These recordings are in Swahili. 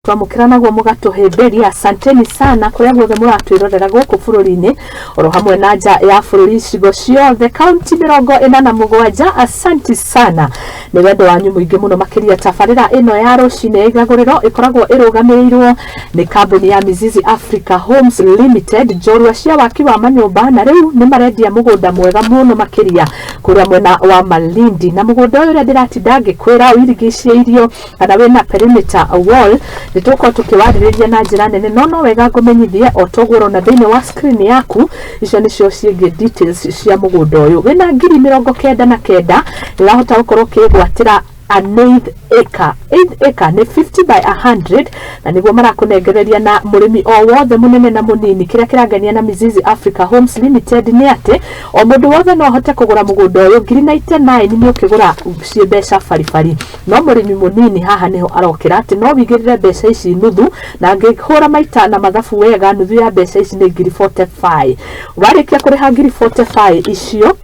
twamukira naguo mugatuhimbiria asanteni sana kuria guothe muratwirorera guku bururi-ini oro hamwe na nja ya bururi cigo ciothe kaunti 47 asanti sana ni wendo wanyu muingi muno makiria tabarira ino ya rucine igaguriro ikoragwo irugamirirwo ni kambuni ya Mizizi Africa Homes Limited jorua cia waki wa manyumba na riu ni marendia mugunda mwega muno makiria kuria mwena wa Malindi na mugunda uyu ria ndiratinda ngikwira wirigicĩirio kana wina perimeter wall nituko tukiwaririria na njira nene no wega ngumenyithie otogoro na thini wa screen yaku icio nicio ciĩgie details cia mugunda uyu wina 99,000 irahota gukorwo kigwatira an 8 acre ni 50 by 100 na niguo marakunengereria na murimi o wothe munene na munini kiria kirangania na Mizizi Africa Homes Limited ni ati o mundu wothe no ahote kugura mugunda uyu 99 ni ukigura cie mbeca farifari no murimi munini haha niho arokira ati no wigirire mbeca ici nuthu na ngihura maita na mathabu wega nuthu ya mbeca ici ni 45 warikia kuriha 45 icio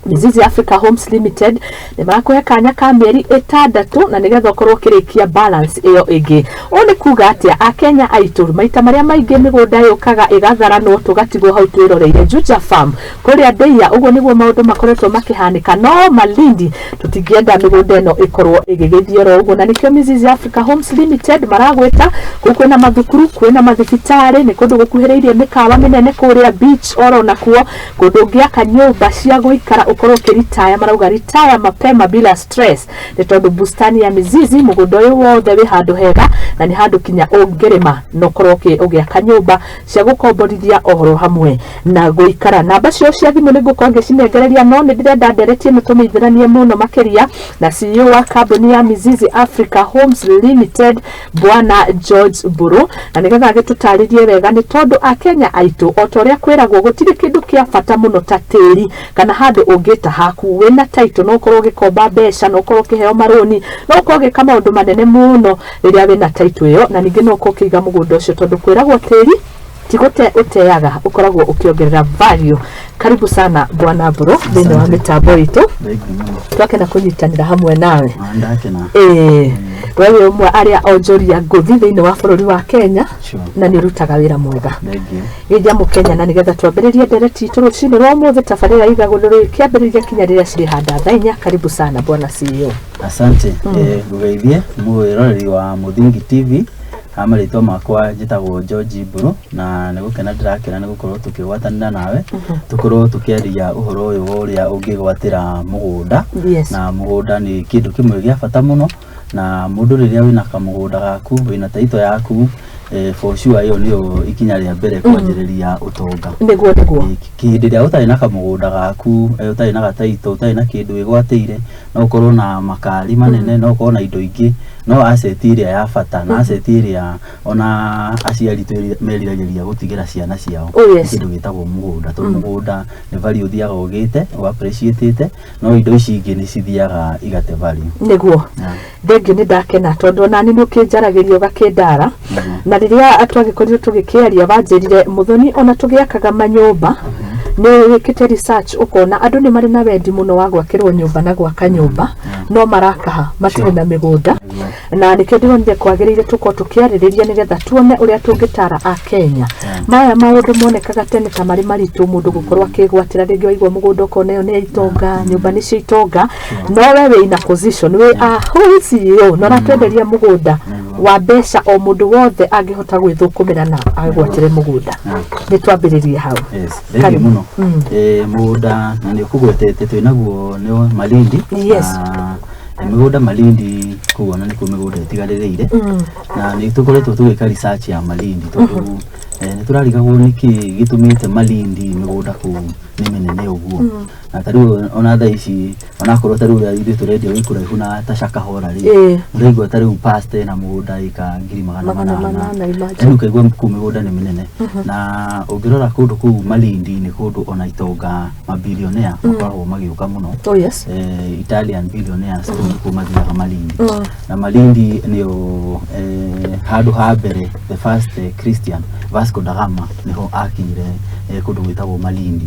Mizizi Africa Homes Limited ni marakuhe kanya ka mieri 6 na nigetha ukorwo kirikia balance iyo ingi oni kuga atia akenya aitu maita maria maingi migunda yukaga igatharanwo tugatigwo hau twiroreire Juja Farm kuria Ndeia uguo niguo maundu makoretwo makihanika no Malindi tutingienda migunda ino ikorwo igigithioro uguo na nikio Mizizi Africa Homes Limited maragwita kwina mathukuru kwina mathibitari ni kundu gukuhiriirie mikawa minene kuria beach oro na kuo kundu ngiaka nyumba cia guikara ukorwo kiritaya marauga retire mapema bila stress ni tondu bustani ya Mizizi mugunda uyu wothe wi handu hega na ni handu kinya ungirima no korwo ugiaka nyumba cia gukomborithia ohoro hamwe na guikara namba cio cia thimu ni ngukorwo ngicinengereria no ni ndirenda nderetie mutumithiranie muno makiria na CEO wa kambuni ya Mizizi Africa Homes Limited Bwana George Buru na nigetha agitutaririe wega ni tondu akenya aitu otoria kwiragwo gutiri kindu kia bata muno ta tiri kana handu ungita haku wina title no korwo gikomba mbeca no korwo kiheo maroni no korwo gika maundu manene muno riria wina title iyo na ningi no korwo kiga mugunda ucio tondu kwiragwo tiri tikote uteaga ukoragwo ukiongerera value. Karibu sana Bwana Buru thini wa mitambo itu twakena kunyitanira hamwe nawe wewe umwe aria onjoria nguthi thini wa bururi wa Kenya na ni rutaga wira mwega githia mukenya na nigetha twambiririe ndereti itu rucini rwa muthe tabarira igaguriro kiambiriria kinya riria ciri handa thainya. Karibu sana Bwana CEO. Asante gugeithie mwiroreri wa Muthingi TV amarito makwa njitagwo George Buru na nigukena ndirakena nigukorwo tukigwatanira nawe tukorwo tukiaria uhoro uyu uria ungigwatira mugunda na mugunda ni kindu kimwe gia bata muno na mundu riria wina kamugunda gaku wina taito yaku for sure iyo niyo ikinya ria mbere kwanjiriria utonga niguo kindi ria utari na kamugunda gaku utari na gataito utari na kindu igwatire no ukorwo na makari manene no ukorwo na indo ingi no asset iria ya bata na asset iria ona aciari meriragĩria gutigira ciana ciao kindu gitagwo mugunda to mugunda ni value thiaga ugite o appreciate no indo ici ingi ni cithiaga igate value niguo ndengi ni ndakena tondu nani nukinjaragirio gakindara na riria atwagikorire tugikiaria banjirire muthoni ona tugiakaga manyumba ni wikite research ukona andu ni mari na wendi muno wa gwakirwo nyumba na gwaka nyumba no marakaha matire na migunda na nikio ndironire kwagiriire tuko tukiaririria nigetha tuone uria tungitara a Kenya maya maundu monekaga tene ta mari maritu mundu gukorwa kigwatira ringi waigwa mugunda ukona yo ni itonga nyumba ni cio itonga no wewe ina position we CEO no ratwenderia mugunda wa mbeca o mundu wothe angihota gwithukumira na agwatire mugunda ni twambiririe hau kari muno mugunda na ni kugwetete twinaguo ni Malindi migunda Malindi kuona ni kumigunda itigaririire na ni tukoretwo tugika research ya Malindi tondu ni turarigagwo niki gitumite Malindi migunda ku ni minene uguo na tariu ona tha ici ona korwo tariu ya ithu turendia wikuraihu na tacaka hora ri ndaigo tariu past na mugunda ika 800 enu kaigwa ku migunda ni minene na ungirora kundu ku Malindi ni kundu ona itonga mabilionea makoragwo magiuka muno Italian billionaires ku mathiaga Malindi na Malindi niyo handu ha mbere the first Christian Vasco da Gama niho akire kundu gwitagwo Malindi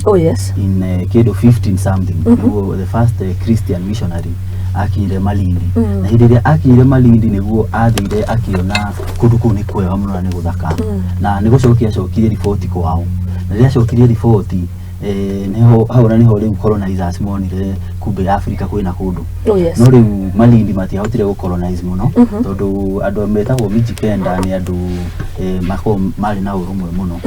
in kid of 15 something the first Christian missionary akiire Malindi na hindi ria akiire Malindi niguo athire akiona kundu kuu ni kwega muno na ni guthaka na ni gucokia cokirie riboti kwao na ria cokirie riboti niho haura niho riu colonizers monire kumbe Africa kwina kundu no riu Malindi matiahotire gu colonize muno tondu andu metagwo Mijikenda ni andu mako mari na urumwe muno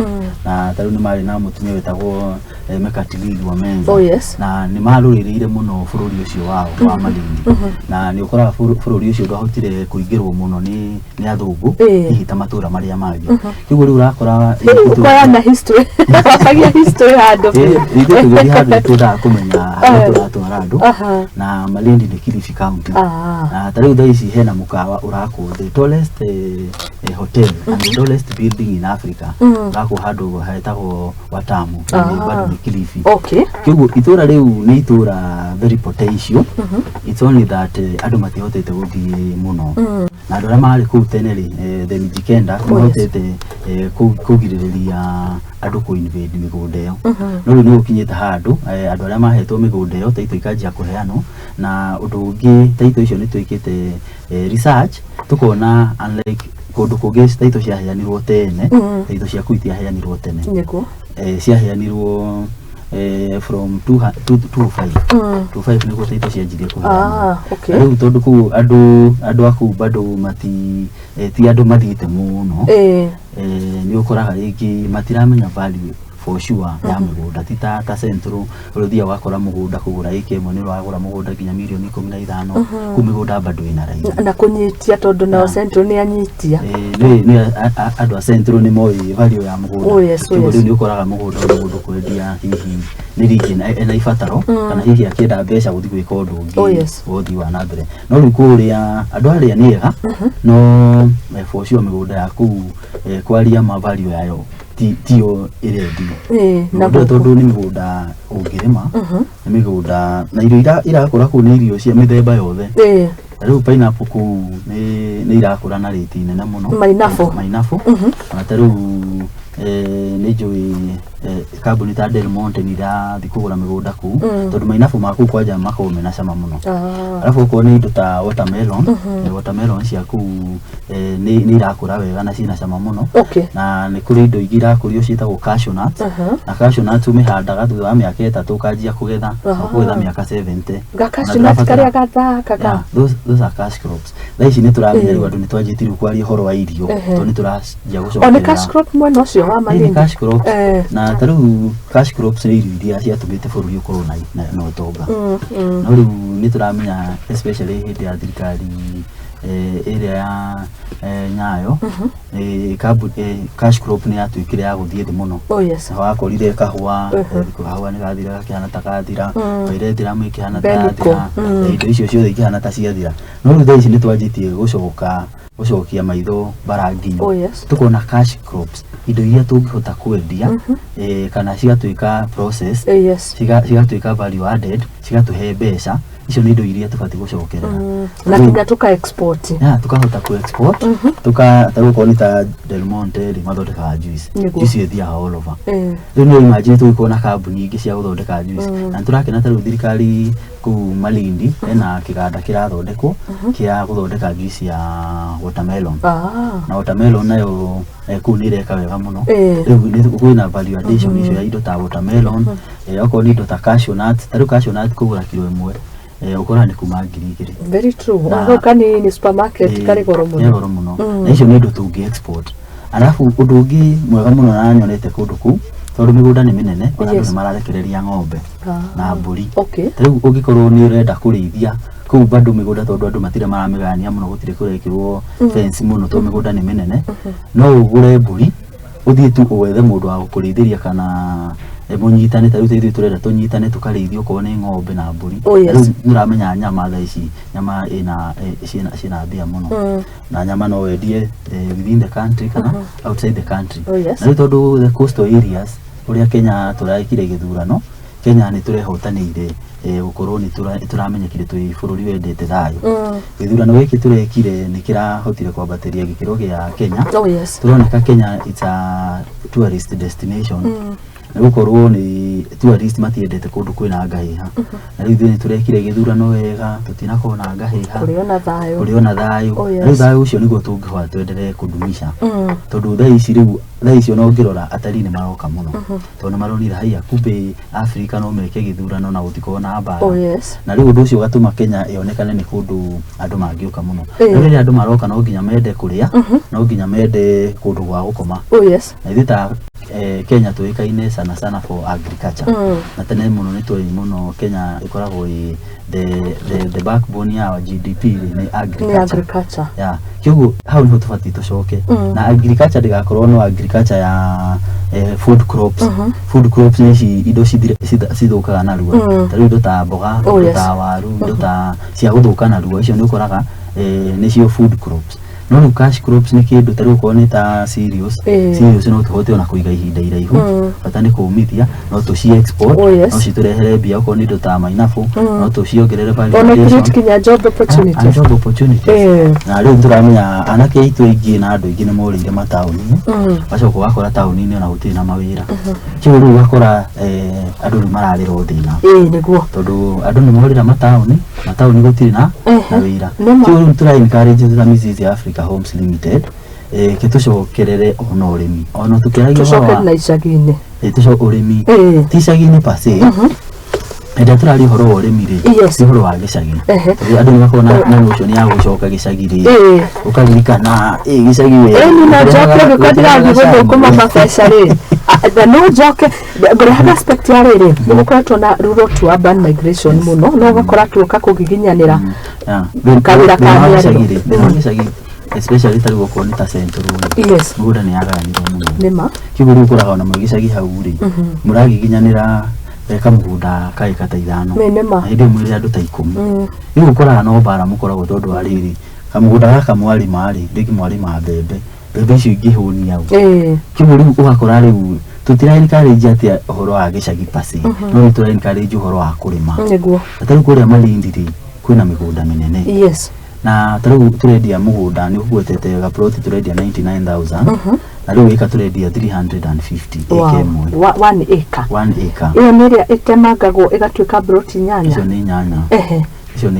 na taru ni mari na mutumia wetagwo Mekatilili wa Menza na ni maruririire muno bururi ucio wao wa Malindi na ni ukora bururi ucio ndahotire kuingirwo muno ni athungu ihita matura maria mangi kiguo riu urakora na history agia history hando ituguri hando tuda kumenya turatwara andu na Malindi ni Kilifi County na tariu thaici hena mukawa urako the tallest hotel and the tallest building in Africa urako hando haetagwo Watamu ni bado ni Kilifi kiguo itura riu ni itura very potential it's only that andu matihotete guthie muno na andu aria mari kuu tene ri the Mijikenda mahotete kugiriria andu ku invade migunda iyo no riu ni ukinyite handu andu aria mahetwo migunda iyo taito ikanjia kuheanwo na undu ungi taito icio ni twikite research tukona unlike kundu kungi taito cia heanirwo tene taito cia kuitia heanirwo tene niko cia heanirwo from 205 niguo taito cia njirie kuheanwo riu tondu ku andu aku bado mati ti andu mathite muno ni ukoraga ringi matiramenya value for sure ya mugunda tita ta centro uruthia wakora mugunda kugura ikemwe ni wagura mugunda kinya milioni 15 kumigunda bado ina raithi na kunyitia tondu na centro ni anyitia ni andu a centro ni moi value ya mugunda riu ni ukoraga mugunda mundu kwendia hihi ni rigi na ifataro kana hihi akienda mbeca guthi gwika undu ungi uthi wa na mbere no riu kuria andu aria ni ega no for sure migunda yaku kwaria ma value yayo tio irendi na tondu ni migunda ungirima ni migunda na irio irakura ku ni irio cia mithemba yothe riu pineapple ku ni irakura na rate nene muno mainafu na taru ni njui kambuni ta Del Monte ni irathi kugura migunda ku tondu mainafu maku kwanja makome na cama muno alafu ko ni indo ta watermelon ciaku ni irakura wega na cina cama muno na ni kuri indo igira kuri ciitagwo cashew nut na cashew nut umihandaga thutha wa miaka 3 ukanjia kugetha miaka 70 cashew nut karia gathaka those are cash crops thaici ni turamenya riu andu ni twanjitiru kwaria horo wa irio to ni turajia gucokera one cash crop mwena ucio wa Malindi cash crops na taru cash crops ni irio iria ciatumite bururi ukorwo na utonga no riu ni turamenya especially hindi ya thirikari area ya Nyayo cash crop ni yatuikire ya guthie thi muno wakorire kahua kahua ni gathira kihana ta gathira baire thira mu kihana ta gathira indo icio ciothe ikihana ta ciathira no riu thaici ni twanjitie gucokia maitho baranginyo tukona cash crops indo iria tungihota kwendia kana cigatuika process cigatuika value added cigatuhe mbeca icio ni indo iria tubati gucokerera na kinga tuka export tukahota ku export taru ko ni ta Del Monte ri mathondeka juice ithia all over riu ni imagine tukona kambuni ingi cia guthondeka juice na turakena taru thirikari ku Malindi ena kiganda kirathondekwo kia guthondeka juice ya watermelon na watermelon nayo ku ni reka wega muno riu kwina value addition icio ya indo ta watermelon oko ni indo ta cashew nut taru cashew nut kugura kilo imwe ukora ni kuma 2,000 very true oka ni supermarket kari goro muno na icio ni indo tungi export alafu undu ungi mwega muno na nyonete kundu ku tondu migunda ni minene ona ni mararekereria ng'ombe na mburi riu ungikorwo ni urenda kurithia ku bado migunda tondu andu matire maramigania muno gutire kurekirwo fence muno to migunda ni minene no ugure mburi uthie tu uwethe mundu wa kurithiria kana munyitane taru teithu turenda tunyitane tukarithio ko ni ng'ombe na mburi nuramenya nyama thaici nyama ina mbia muno na nyama no wendie within the country kana outside the country na tondu the coastal areas uria Kenya turaikire githurano Kenya ni turehotanire gukorwo ni turamenyekire twi bururi wendete thayo githurano giki turekire ni kirahotire kwambateria gikiro gia Kenya turoneka Kenya it's a tourist destination gukorwo ni tourist matiendete kundu kwina ngahiha na riu thini turekire githurano wega tutinakorwo na ngahiha kuriona thayu riu thayu ucio niguo tungihwa twenderee kudumisha tondu thaa icio no ngirora atari ni maroka muno tondu maronira haiya kumbe Africa no meke githurano na gutiko na mbara na riu undu ucio gatuma Kenya ionekane ni kundu andu mangiuka muno na riria andu maroka no nginya mende kuria no nginya mende kundu gwa gukoma na ithita Kenya tuikaine sana for agriculture na tene muno ni tui muno Kenya ikoragwo the backbone ya GDP ni agriculture ya kiguo hau ni tufati tucoke na agriculture ndigakorwo no agriculture ya food crops ni indo cithukaga na ruo tari indo ta mboga ta waru indo ta cia guthuka na ruo icio ni ukoraga ni cio food crops no cash crops ni kindu tari uko ni ta cereals no tuhote ona kuiga ihinda iraihu bata ni kuumithia no tuci export no citurehere mbia uko ni indo ta mainabu no tuciongerere job opportunities na riu turamenya anake itu ingi na andu ingi ni morire matauni bacoko wakora tauni ni ona gutiri na mawira kiu riu wakora andu ni mararira thina niguo tondu andu ni morira matauni gutiri na wira kiu riu tura encourage the Mrs Africa Homes Limited kitucokerere ona urimi ona tukiragia tucoke na icagi-ini tucoke urimi ti icagi-ini pase enda turari horo urimi ri ti horo wa gicagi andu ni makona na notion ya gucoka gicagi ri ukaririkana gicagi we ni na joke gukadira guthukuma mabesha ri no joke ngore aspect ya riri mukoretwo na rural to urban migration muno no gakora tuka kugiginyanira kawira kanyari especially tari goko ni ta centro muda ni agaranirwo muno nima kiburu kuraga na magicagi hau ri muragiginyanira kamugunda kai kata ithano indi mwiri andu ta 10 riu ukora no bara mukoragwo tondu ariri kamugunda gaka mwari mari ndigi mwari ma bebe icio ingihunia au kiburu ugakora riu tutira encourage atia uhoro wa gicagi pasi no tutira encourage uhoro wa kurima niguo atari kuria Malindi ri kwina migunda minene na tariu turendia mugunda ni ugwetete ga plot turendia 99000 na riu ika turendia 350 acre mwe 1 acre iyo ni ria itemangagwo igatuika plot nyanya icio ni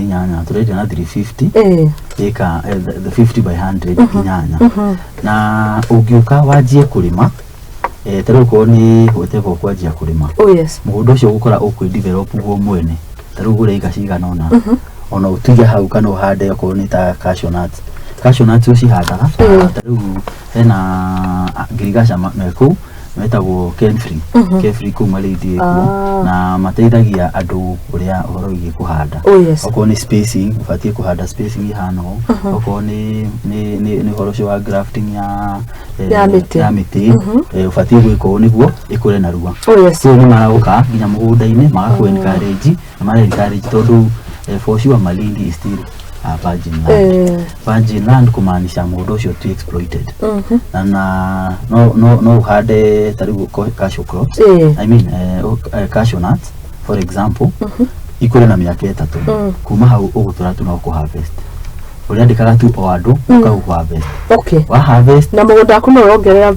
nyanya turendia na 350 acre the 50 by 100 nyanya na ugiuka wajie kurima tariu ko ni weteko kwajia kurima mugunda ucio gukora ukwi develop guo mwene tariu gure igacigana ona utige hau kana uhande ko ni ta cashew nuts ucihandaga tariu hena ngirigaca meku metagwo Kenfree kuma Malindi na mateithagia andu uria uhoro igi kuhanda oko ni spacing ufatie kuhanda spacing ihano oko ni uhoro wa grafting ya miti ufatie gwiko niguo ikure na ruwa so ni maraguka nginya mugunda-ini magaku encourage na mara encourage tondu for sure Malindi is still virgin land kumaanisha mudo ucio to exploited na no uhande tariu cashew crops I mean cashew nuts for example ikure na miaka 3 kuma hau ugutura tu no ku harvest uria ndikaga tu o andu uka harvest wa harvest na mugunda waku no rongerera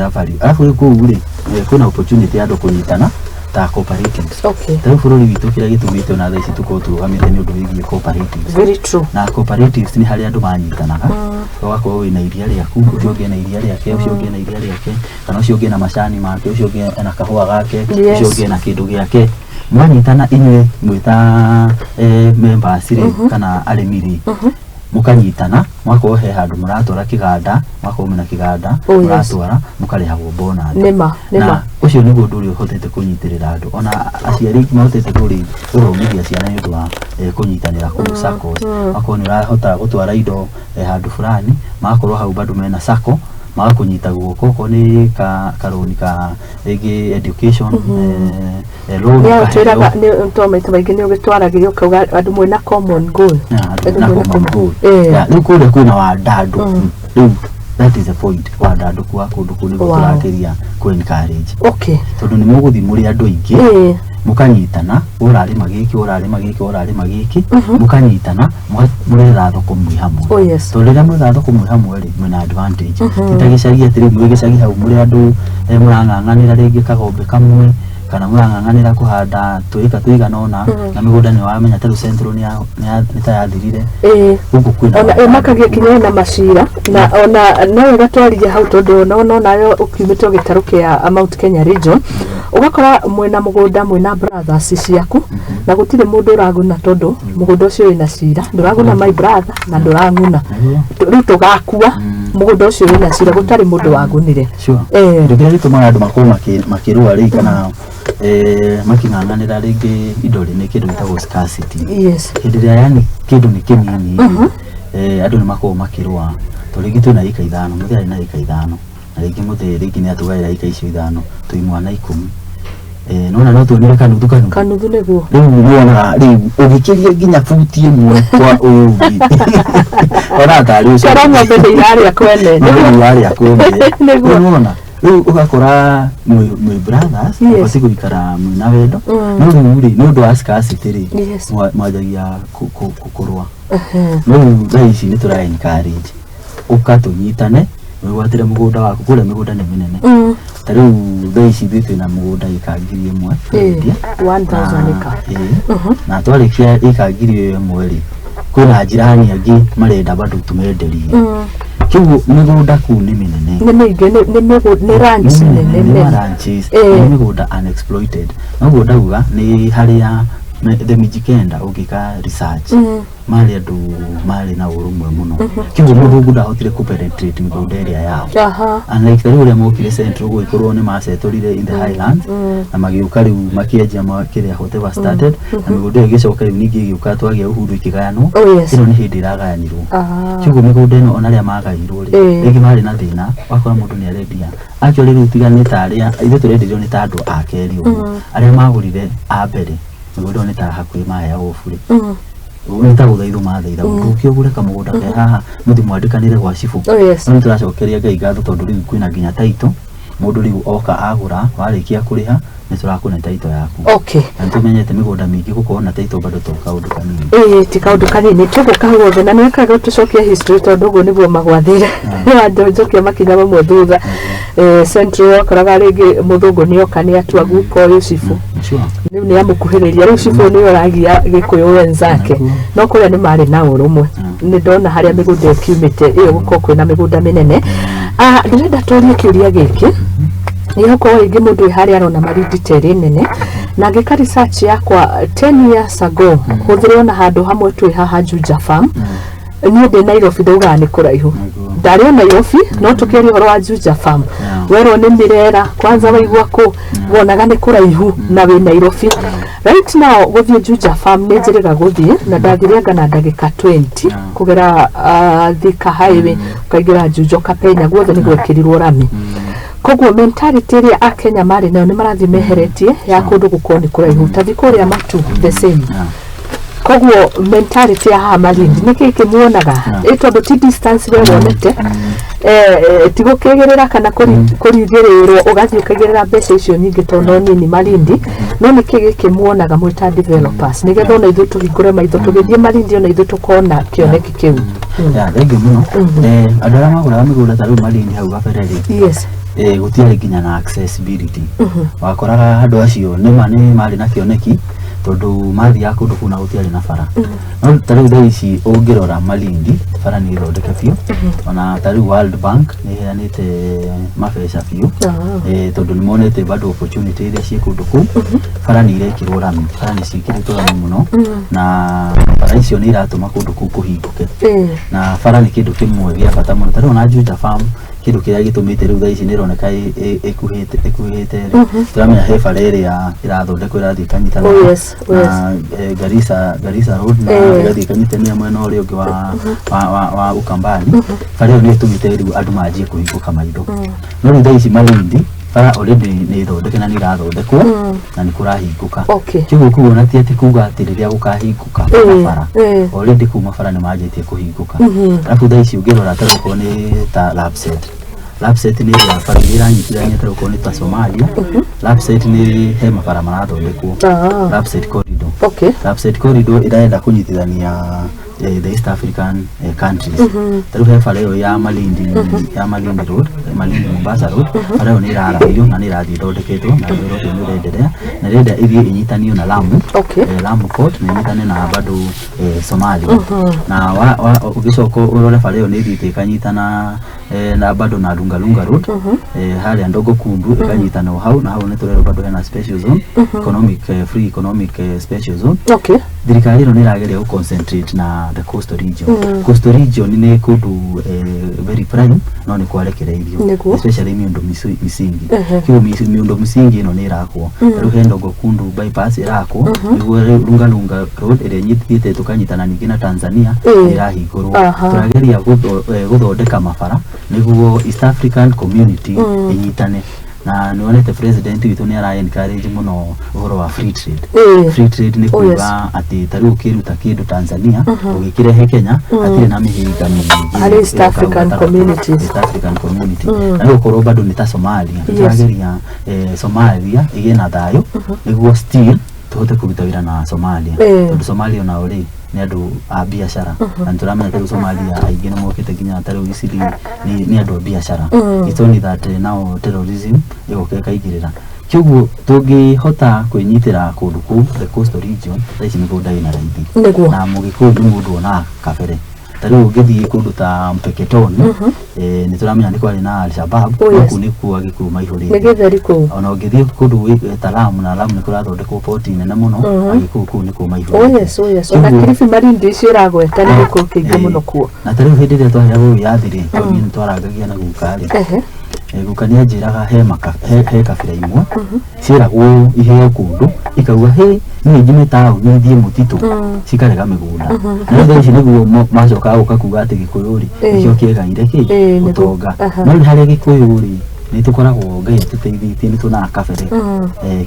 value alafu ku uri kuna opportunity andu kunyitana ta cooperatives tariu bururi witu kira gitumite na thaici tuko turugamite ni undu wigie cooperatives very true na cooperatives ni hari andu manyitanaga ugakorwo wina iria riaku ucio ungi na iria riake ucio ungi na iria riake kana ucio ungi na macani make ucio ungi na kahua gake ucio ungi na kindu giake mwanyitana inywe mwita members ri kana arimiri mukanyitana mwako he handu muratwara kiganda mwako mena kiganda muratwara mukarehagwo bonus nima ucio niguo nduri uhotete kunyitirira andu ona aciari mahotete nduri uromithia ciana ndu wa kunyitanira ku sako mwako ni urahota gutwara indo handu fulani makorwo hau bado mena sako magakunyita guoko ko ni karoni ka egi education loan ya twiraga ni tomato baigi ni ugitwaragio kauga andu mwena common goal ya nukule kuna wa dadu that is the point wa dadu kwa kundu kuni guturakiria ku encourage tondu ni muguthi muri andu ingi mukanyitana urarima giki mukanyitana muretha thoko mwi hamwe to rira muretha thoko mwi hamwe ri mwina advantage itagicagi atiri mwigicagi hau muri andu murang'ang'anira ringi kagombe kamwe kana murang'ang'anira kuhanda tuika tuiganona na migunda ni wamenya taru central ni tayathirire guku kwina ona makagia kinya na macira na ona no gatwarije hau tondu no nayo ukiumite gitaru kia Mount Kenya region ugakora mwena mugunda mwena brothers ciaku na gutire mundu uraguna tondu mugunda ucio wina cira nduraguna my brother na nduraguna riu tugakua mugunda ucio wina cira gutari mundu wagunire ndio rituma andu makirua ri kana making'ang'anira ringi indo ni kindu gitagwo scarcity hindiria yani kindu ni kinini andu ni makorwo makirua to ringi twina ika 5 muthia na ika 5 na ringi muthia ringi ni atugaira ika icio 5 twi mwana 10 nona no tuonire kanuthu niguo riu wona riu ugikiria nginya futi imwe kwa ugi ona tari ucio karama mbele iraria kwene niguo wona riu ugakora mwi brothers basi guikara mwina wendo no riu no ndo scarcity ri mwajagia kukurwa no thaisi ni turai encourage ukatunyitane wigwatire mugunda waku kule migunda ni minene tariu thaisi thitu na mugunda ikangiri imwe 1000 ika na twarikia ikangiri imwe ri kwina jirani angi marenda bado tumenderie kiu migunda ku ni minene ni ranch ni migunda unexploited migunda uga ni haria the Mijikenda ugika research mali andu mali na urumwe muno kiu mundu ndahotire ku penetrate migunda area yao unlike the ule mokire central guikorwo ni masetorire in the highlands na magiuka riu makienja makiria hoteva started na migunda igicoka riu ningi igiuka twagia uhuru ikigayanwo ino ni hindi iragayanirwo kiu migunda ino onaria magairwo ri ringi mali na thina wakora mundu ni arendia actually riu tigane taria ithe turendirio ni tandu akeri aria magurire a mbere migunda ni ta hakui maya ofuri unita guthaithu mathaitha ukigure kamugunda ke haha muthi mwandikanire gwa cifu no turacokeria ngai ngatho tondu riu kwina nginya taito mundu riu oka agura warikia kuriha ni turakune taito yaku tumenyete migunda mingi gukorwo na taito bado to kaundu kanini ti kaundu kanini tugukaguothe na nikaga tucokia history tondu guo niguo magwathire andu njokia makinya mamwe thutha central koraga ringi muthungu ni oka ni atua guko Yusufu riu ni amukuhiriria riu Yusufu ni oragia gikuyu wenzake no kuria ni mari na urumwe ni ndona haria migunda ikiumite iyo guko kwina migunda minene ndirenda turie kiuria giki yoko ingi mundu hari arona maridi tere nene na ngika research yakwa 10 years ago huthirwo na handu hamwe twi haha Juja farm ni ndi Nairobi ndauga ni kuraihu ndari Nairobi no tukiri horo wa Juja farm wero ni mirera kwanza waigwa ko wonaga ni kuraihu na we Nairobi right now guthie Juja farm ni njiriga guthie na ndagirianga na ndagika 20 kugera Thika highway ukaigira Juja kapenya guothe ni gwekirirwo rami koguo mentality ria akenya mari nayo ni marathi meheretie ya kundu gukoni kuraihu tathikuria matu the same koguo mentality ya Malindi nikiki muonaga itondo ti distance we wonete tigukegerera kana kurigirirwo ugathi ukagerera mbeca icio nyingi tono nini Malindi no nikiki muonaga mwita developers nigetha ona ithu tuhingure maitho tugithie Malindi ona ithu tukona kioneki kiu ya thank you muno andara magura migura taru Malindi hau gabereri gutiari nginya na accessibility wakoraga andu acio ni mari na kioneki tondu mathi ya kundu kuna gutiari na bara no tariu thaici ungirora Malindi bara ni thondeke biu ona tariu World Bank ni heanite mabeca biu tondu ni monete bado opportunity iria cie kundu ku bara ni irekirwo rami bara ni cikiritwo rami muno na bara icio ni iratuma kundu ku kuhinguke na bara ni kindu kimwe gya bata muno tariu na Juja farm kindu kiria gitumite riu thaici ni roneka ekuhite turamenya he bara iria irathondekwo irathi kanyitana na Garissa road na irathi kanyitania mwena uria ungi wa Ukambani bara iyo ni itumite riu andu manjie kuhinguka maitho no riu thaici Malindi bara already ni thondeke na ni irathondekwo na ni kurahinguka kiugo kuona ti ati kuga ati riria gukahinguka bara already kuma bara ni manjitie kuhinguka arafu thaici ungirora tariko ni ta lapset Lapset ni ya farira nyitira nyetero ko ni ta Somalia. Lapset ni hema para marato ndeko. Lapset corridor. Okay. Lapset corridor iraenda kunyitithania the East African countries. Taru hefa leo ya Malindi road, Malindi Mombasa road. Leo ni rara hiyo na ni radi thondeketwo na road ni renderea na renda ithie inyitanio na Lamu. Okay. Lamu port na inyitane na bado Somalia. Na ugicoka urore fa leo ni thite kanyitana na bado na Lungalunga road. Hali ndogo kundu ikanyitana hau na hau ni turero bado hena special zone, economic free economic special zone. Okay. Thirikari no nirageria ku concentrate na the coastal region. Coastal region ni kundu very prime no ni kwarekereirio, especially miundo misingi. Kiu miundo misingi no nirakwo ruhendo go kundu bypass irakwo niguo Lungalunga road ire nyitite tukanyitana ningi na Tanzania irahingurwo. Turageria guthondeka mabara niguo East African community inyitane na niwonete president witu ni ara encourage muno uhoro wa free trade. Free trade ni kuga ati tariu kiruta kindu Tanzania ugikirehe Kenya atire na mihinga mingi East African community. Na ukoro bado ni ta Somalia. Turageria Somalia igena thayo niguo still tuhote kuruta wira na Somalia. Tondu Somalia na uri ni andu a biashara na turamenya tariu Somalia aingĩ nĩ mokĩte nginya tariu Isili ni andu a biashara. It's only that now terrorism ĩgoka ĩkaingĩrĩra. Kĩoguo tũngĩhota kwĩnyitĩra kũndũ kũu the coastal region thaici mĩgũnda ĩna raithi na mũgĩkũyũ nĩ mũndũ onaga kabere. Tariu ũngĩthiĩ kũndũ ta Mpeketoni nĩ turamenya nĩ kwarĩ na Al-Shabaab kũu nĩ kuo agĩkũyũ maihũrĩte. Nĩ gĩtheri kũu. Ona ũngĩthiĩ kũndũ ta Lamu na Lamu nĩ kũrathondekwo poti nene mũno agĩkũyũ kũu nĩ kuo maihũrĩte. Ona Kilifi Malindi icio iragweta nĩ gĩkũyũ kĩingĩ mũno kuo. Na tariu hĩndĩ ĩrĩa twaheagwo wĩyathi-rĩ tondũ nĩ twarangagia na guka-rĩ gukania njĩraga he kabira imwe ciĩragwo iheo kũndũ ikauga niĩ njime taũni thiĩ mũtitũ cikarega mĩgũnda na rĩu ici nĩguo macokaga gũka kuga atĩ Gĩkũyũ-rĩ nĩkĩo kĩegaire ũtonga no harĩa Gĩkũyũ-rĩ nĩ tũkoragwo Ngai tũteithĩtie nĩ tuonaga kabere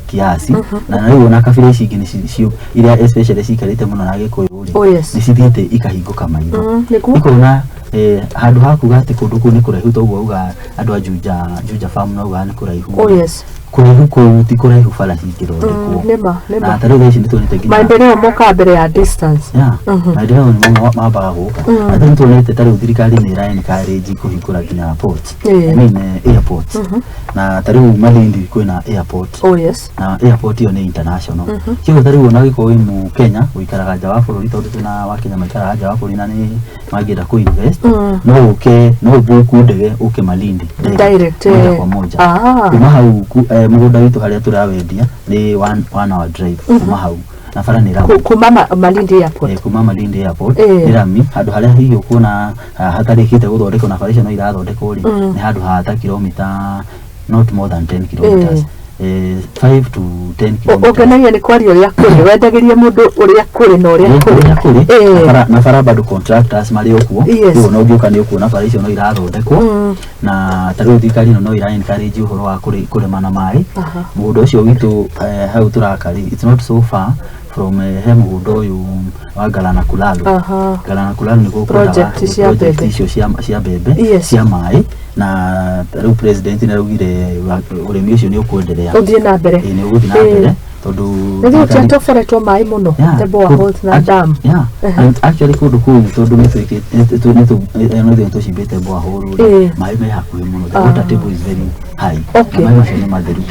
kiasi na rĩu ona kabira ici ingĩ nĩcio iria especially cikarĩte mũno na Gĩkũyũ-rĩ nĩ cithiĩte ikahingũka maitho ikona handu hakuga atĩ kũndũ kũu nĩ kũraihu toguo uga andũ a Juja farm no uga nĩ kũraihu kũraihu kũu ti kũraihu bara cingĩthondekwo na tarĩu thaa ici nĩ tuonete nginya maendeleo moka mbere ya distance maendeleo nĩ mambaga gũka na tarĩu tuonete tarĩu thirikari nĩ ĩra encourage kũhingũra nginya ports I mean airports na tarĩu Malindi kwĩna airport na airport iyo nĩ international kĩoguo tarĩu ona Gĩkũyũ mu Kenya gũikaraga nja wa bũrũri tondũ twĩna Wakenya maikaraga nja wa bũrũri na nĩ mangĩenda ku invest no ũbuku ndege ũke Malindi direct kwa moja kuma hau mũgũnda witũ harĩa tũrawendia nĩ 1 hour drive kuma hau na bara nĩ rami kuma Malindi airport kuma Malindi airport nĩ rami handũ harĩa hihi ũkuona hatarĩkĩte gũthondekwo na bara icio no irathondekwo nĩ handũ ha ta kilomita not more than 10 kilometers 5 to 10 kilometers. Ũkenagia nĩ kwaria ũrĩa kũrĩ wendagĩria mũndũ ũrĩa kũrĩ na ũrĩa kũrĩ na bara bado contractors marĩ okuo rĩu no ũngĩũka nĩ ũkuona bara icio no irathondekwo na tarĩu thirikari no ira encourage ũhoro wa kũrĩma na maĩ mũgũnda ũcio witũ hau tũrakari it's not so far from he mũgũnda ũyũ wa Galana Kulalo nĩ gũkũ project icio cia mbembe cia maĩ na rĩu president nĩ araugire ũrĩmi ũcio nĩ ũkwenderea ũthiĩ na mbere nĩ ũgũthiĩ na mbere tondu nĩ tũtoboretwo maĩ mũno the boreholes na dam and actually kũndũ kũu tondu nĩ tũcimbĩte borehole maĩ me hakuhĩ mũno the water table is very high maĩ macio nĩ matheru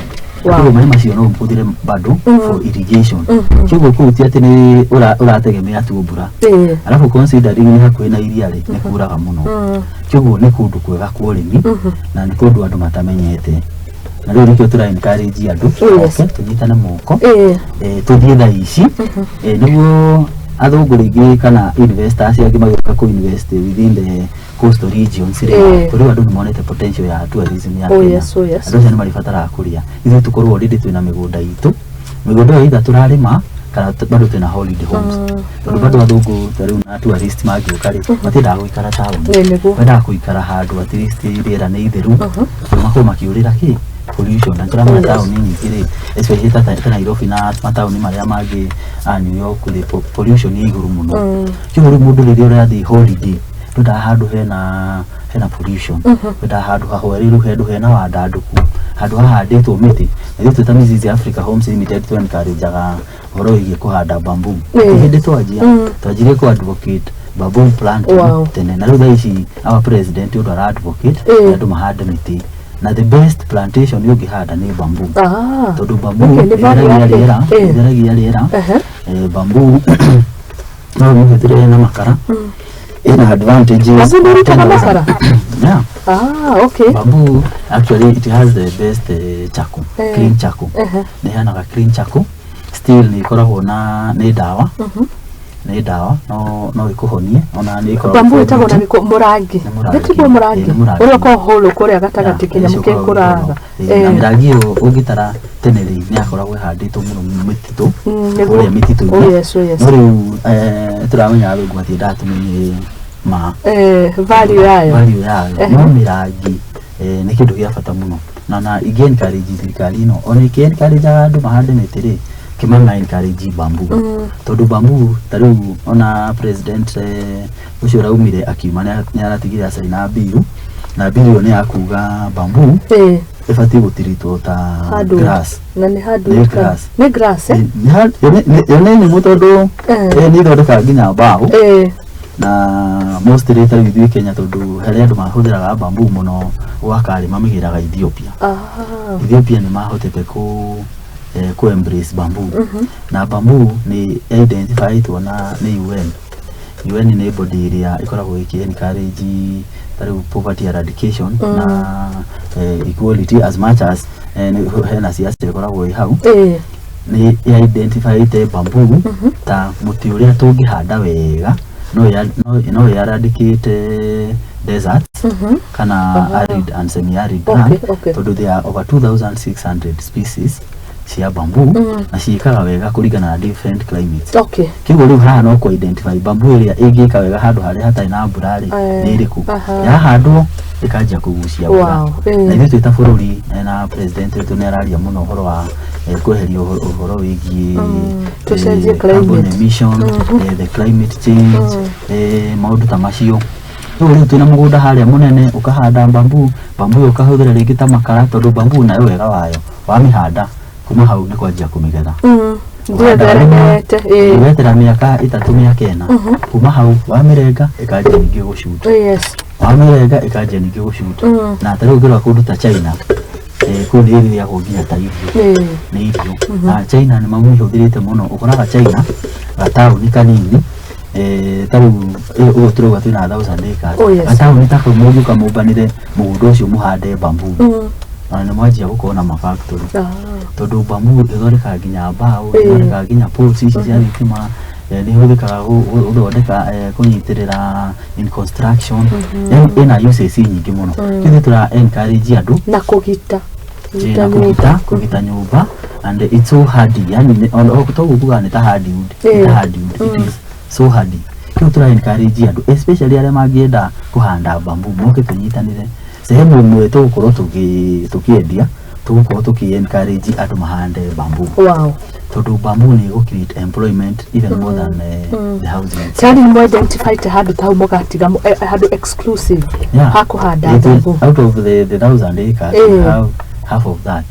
Kũguo maĩ macio no ũhũthĩre bado for irrigation kĩoguo kũu ti atĩ nĩ ũrategemea tu mbura alafu considering nĩ hakuhĩ na iria-rĩ nĩ kuraga mũno kĩoguo nĩ kũndũ kwega kwa ũrĩmi na nĩ kũndũ andũ matamenyete na rĩu nĩkĩo tũra encourage andũ tũnyitane moko tũthiĩ thaa ici nĩguo athũngũ rĩngĩ kana investors angĩ magĩũka ku invest within the coastal regions kũrĩ andũ nĩ monete potential ya tourism ya Kenya andũ acio nĩ maribataraga kũrĩa ithuĩ tũkorwo already twĩna mĩgũnda itũ mĩgũnda ĩyo either tũrarĩma kana bado twĩna holiday homes tondũ bado athũngũ tarĩu na tourist mangĩũka-rĩ matiendaga gũikara taũni mendaga gũikara handũ at least rĩera nĩ itheru makorwo makĩũrĩra pollution na tũramenya taũni nyingĩ-rĩ especially ta Nairobi na mataũni marĩa mangĩ New York pollution nĩ igũrũ mũno kĩoguo rĩu mũndũ rĩrĩa ũrathiĩ holiday ndũndaga handũ hena hena pollution wenda handu hahoreru hendu hena wandanduku handu hahanditwo miti na ithuĩ ta Mrs Africa Homes Limited twa encourageaga horo igie kuhanda bamboo hindi twanjirie ku advocate bamboo planting tene na rĩu thaa ici our president ũndũ ara advocate andu mahande miti na the best plantation ũngĩhanda nĩ bamboo tondũ bamboo ĩtheragia rĩera bamboo no mũhũthĩre na makara ina advantages yeah okay bamboo actually it has the best charcoal clean charcoal ni hana clean charcoal still ni koragwo na ni dawa ni dawa no ikuhonie ona ni ikoragwo bamboo itago na niko murangi getigo murangi uri ko holo kore agatagati kinya muke kuraga na mirangi yo ugitara teneri ni akoragwo handitwo muno mititu uri mititu uri turamenya abe gwathi ndatumenye ma value yayo no mirangi ni kindu gia bata muno na again encourage thirikari no ona encourage andu mahande mitiri kimana encourage bamboo tondu bamboo tariu ona president ucio raumire akiuma ni aratigire asaina bill na bill ni akuga bamboo ifati gutiritwo ta grass na ni hadu grass ni grass ni mutondo ni thondeka nginya bao na mostly ta ithuĩ Kenya tondu harĩa andu mahũthĩraga bamboo muno wakari mamigiraga Ethiopia Ethiopia ni mahotete ku embrace bamboo na bamboo ni identified na ni UN ni body area ikoragwo encourage poverty eradication na equality as much as hena siasa ikoragwo hau ni identified bamboo ta muti uria tungihanda wega no eradicate deserts kana arid and semi-arid land tondu there are over 2,600 species cia bamboo na ciikaga wega kuringana na different climates kigo riu haha no ku identify bamboo iria ingika wega handu haria hatai na mbura ri ni iriku yahandwo ikanjia kugucia mbura na ithuĩ twĩ ta bũrũri na president witũ nĩ araria mũno ũhoro wa kweheria ũhoro wĩgiĩ carbon emission the climate change maũndũ ta macio rĩu twĩna mũgũnda harĩa mũnene ũkahanda bamboo ũkahũthĩra rĩngĩ ta makara tondũ bamboo nayo wega wayo wamĩhanda kuma hau nĩ kwanjia kũmĩgetha wetera mĩaka 3 mĩaka 4 kuma hau wamĩrenga ĩkanjia ningĩ gũcuta wamĩrenga ĩkanjia ningĩ gũcuta na tarĩu ngĩrora kũndũ ta China kũu nĩ ĩrĩagwo nginya ta irio nĩ irio na China nĩ mamĩhũthĩrĩte mũno ũkoraga China gataũni kanini tarĩu ũguo tũrauga twĩna 1000 acres gataũni ta kau mũngĩũka mũmbanĩre mũgũnda ũcio mũhande bamboo na nĩ mwanjia gũkorwo na mafactory tondu bamboo ĩthondekaga nginya mbao ĩthondekaga nginya poles ici cia thitima nĩ ĩhũthĩkaga gũthondeka kũnyitĩrĩra in construction ĩna uses nyingĩ mũno ithuĩ tũra encourage andũ na kũgita nyũmba and it's so hardy yani toguo nĩ ta hardwood it is so hardy kĩu tũra encourage andũ especially arĩa mangĩenda kũhanda bamboo moke tũnyitanĩre sehemu ĩmwe tũgũkorwo tũkĩendia tũgũkorwo tũkĩ-encourage andũ mahande bamboo tondu bamboo nĩ gũ-create employment even more than the housing tani mo identify to handu tau mũgatiga handu exclusive ha kũhanda bamboo out of the 1,000 acres we have half of that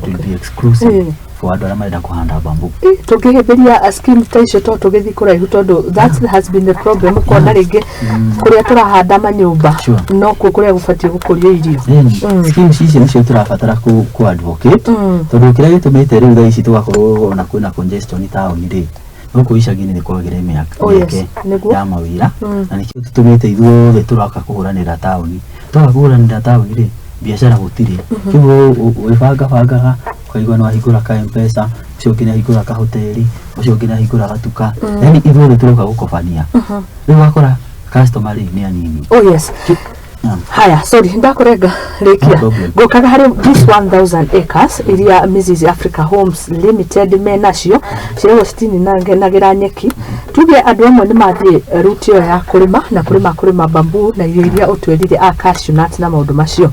will be exclusive for andũ arĩa marenda kũhanda bamboo tũngĩhĩmbĩria scheme ta icio to tũgĩthiĩ kũraihu tondu that has been the problem kuona rĩngĩ kũrĩa tũrahanda manyũmba no kuo kũrĩa gũbatiĩ gũkũrio irio schemes ici nĩcio tũrabatara ku advocate tondu kĩrĩa gĩtũmĩte rĩu thaa ici tũgakorwo ona kwĩna congestion taũni-rĩ gũkũ icagi-inĩ nĩ kwagĩre mĩeke ya mawĩra na nĩkĩo tũtũmĩte ithuothe tũroka kũhũranĩra taũni twaga kũhũranĩra taũni-rĩ biacara gũtirĩ kĩguo wĩbangaga ukaigua no ahingũra ka M-Pesa ucio ũngĩ ahingũra ka hoteli ucio ũngĩ ahingũra gatuka yani ithuothe tũroka gũkobania rĩu wakora customer nĩ anini haya sorry ndakurenga rekia gokaga hari this 1,000 acres iria Mrs Africa Homes Limited menacio cirego citini nagira nyeki tuge andu amwe ni mathie route yo ya kurima na kurima bamboo na iria utwerire a cashew nut na maundu macio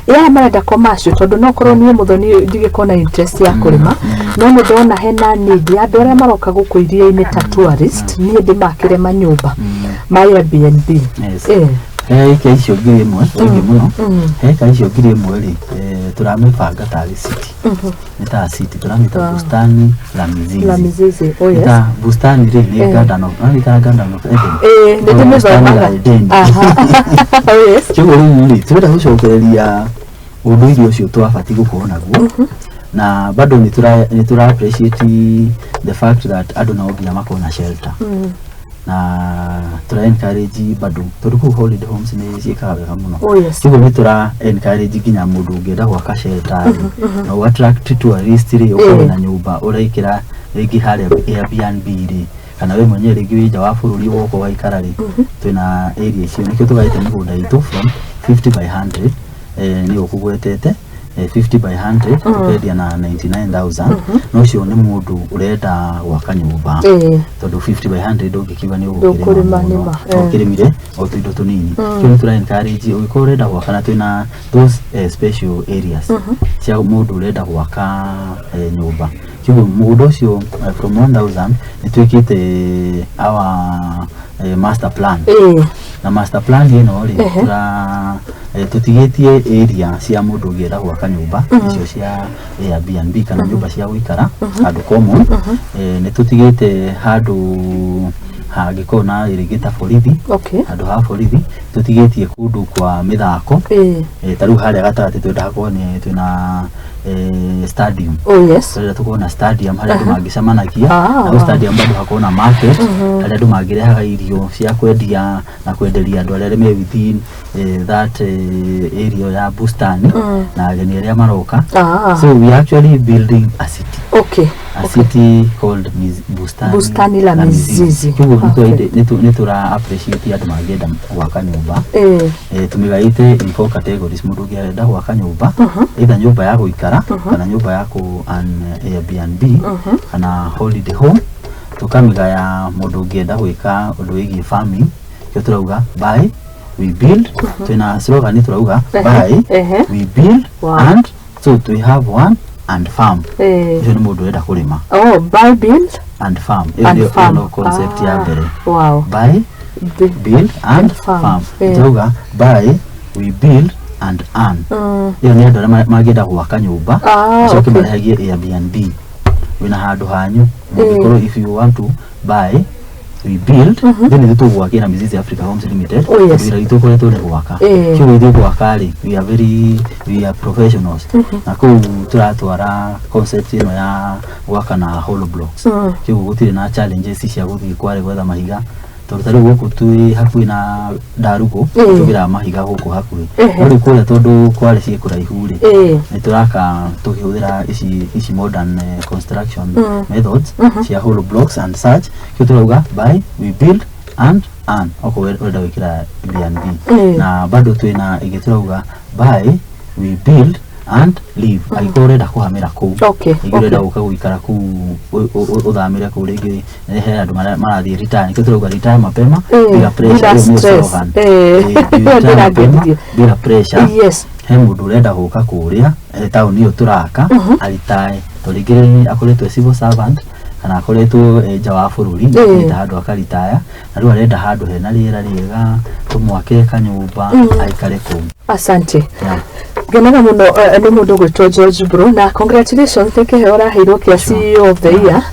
ya marenda commercial tondu no korwo ni muthoni ndigikona interest ya kurima no ndona hena need ya andu aria maroka guku iria-ini ta tourist ni ndi makire manyumba ma Airbnb Heka icio ngiri imwe ingi muno heka icio ngiri imwe ri turamibanga ta city ni ta city turamita bustani la mizizi ta bustani ri ni gandano ni gandano ni tumezanga yes chuo ri turenda gucokereria undu ucio twabati gukorwo naguo na bado ni tura appreciate the fact that I don't know nginya makona shelter na tura encourage bado turuku holiday homes ni ciekaga wega muno kigo ni tura encourage nginya mundu ngenda gwaka shelter na attract tourist ri uko na nyumba uraikira rigi hali Airbnb ri kana we mwenye rigi wija wa bururi woko waikara ri twina area cio nikio tugaite mugunda itu from 50 by 100 ni ukugwetete 50 by 100 ukedia na 99,000 no cio ni mundu urenda gwaka nyumba tondu 50 by 100 ugikiwa ni ukirimire o tuindo tunini kio tura encourage uko urenda gwaka na twina those special areas cia mundu urenda gwaka nyumba kio mundu ucio from 1,000 ni twikite our master plan na master plan ino ri tura tutigetie area cia mundu ngira gwaka nyumba icio cia Airbnb kana nyumba cia guikara handu common ni tutigite handu hagikona irigita borithi handu ha borithi tutigetie kundu kwa mithako taru haria gatagati twenda kuone twina stadium twenda tukona stadium haria andu mangicamanagia na stadium bado hakona market haria andu mangirehaga irio cia kwendia na kwenderia andu aria me within that area ya bustani na ageni aria maroka so we actually building a city a city called bustani la mizizi ni tura appreciate andu mangenda gwaka nyumba tumigaite in four categories mundu ngienda gwaka nyumba either nyumba ya guikara kana nyumba ya ku an Airbnb kana holiday home tukamigaya mundu ngienda gwika undu wigi farming kio turauga buy we build twina slogan turauga buy we build and so we have one and farm hiyo ni mundu urenda kurima buy build and farm iyo concept ya mbere buy build and farm turauga buy we build and earn iyo ni andu magenda gwaka nyumba coke marehagie Airbnb wina handu hanyu because if you want to buy we build then itu gwakira Mizizi Africa Homes Limited wira itu kore tu gwaka kio itu gwaka ri we are professionals na ku turatwara concept ino ya gwaka na hollow blocks kio gutire na challenges cia guthii kware gwetha mahiga torutari guku tui hakui na darugo tugira mahiga guku hakui uri kule tondu kware cie kuraihu ri ni turaka tukihudira ici modern construction methods cia hollow blocks and such kio turauga buy we build and earn oko wenda wikira Airbnb na bado twina igiturauga buy we build and live aikoreda kuhamira ku igireda ukaguikara ku uthamira ku ringi he andu marathie retire kituruga retire mapema bila pressure bila pressure he mundu urenda guka kuria town iyo turaka alitae turigire akoretwe civil servant kana akoretwo nja wa bururi nda handu akaritaya na riu arenda handu hena riera riega tumwake kanyumba aikare ku asante genaga muno ni mundu gwitwo George Bro na congratulations thank you ora heirwo kia CEO of the year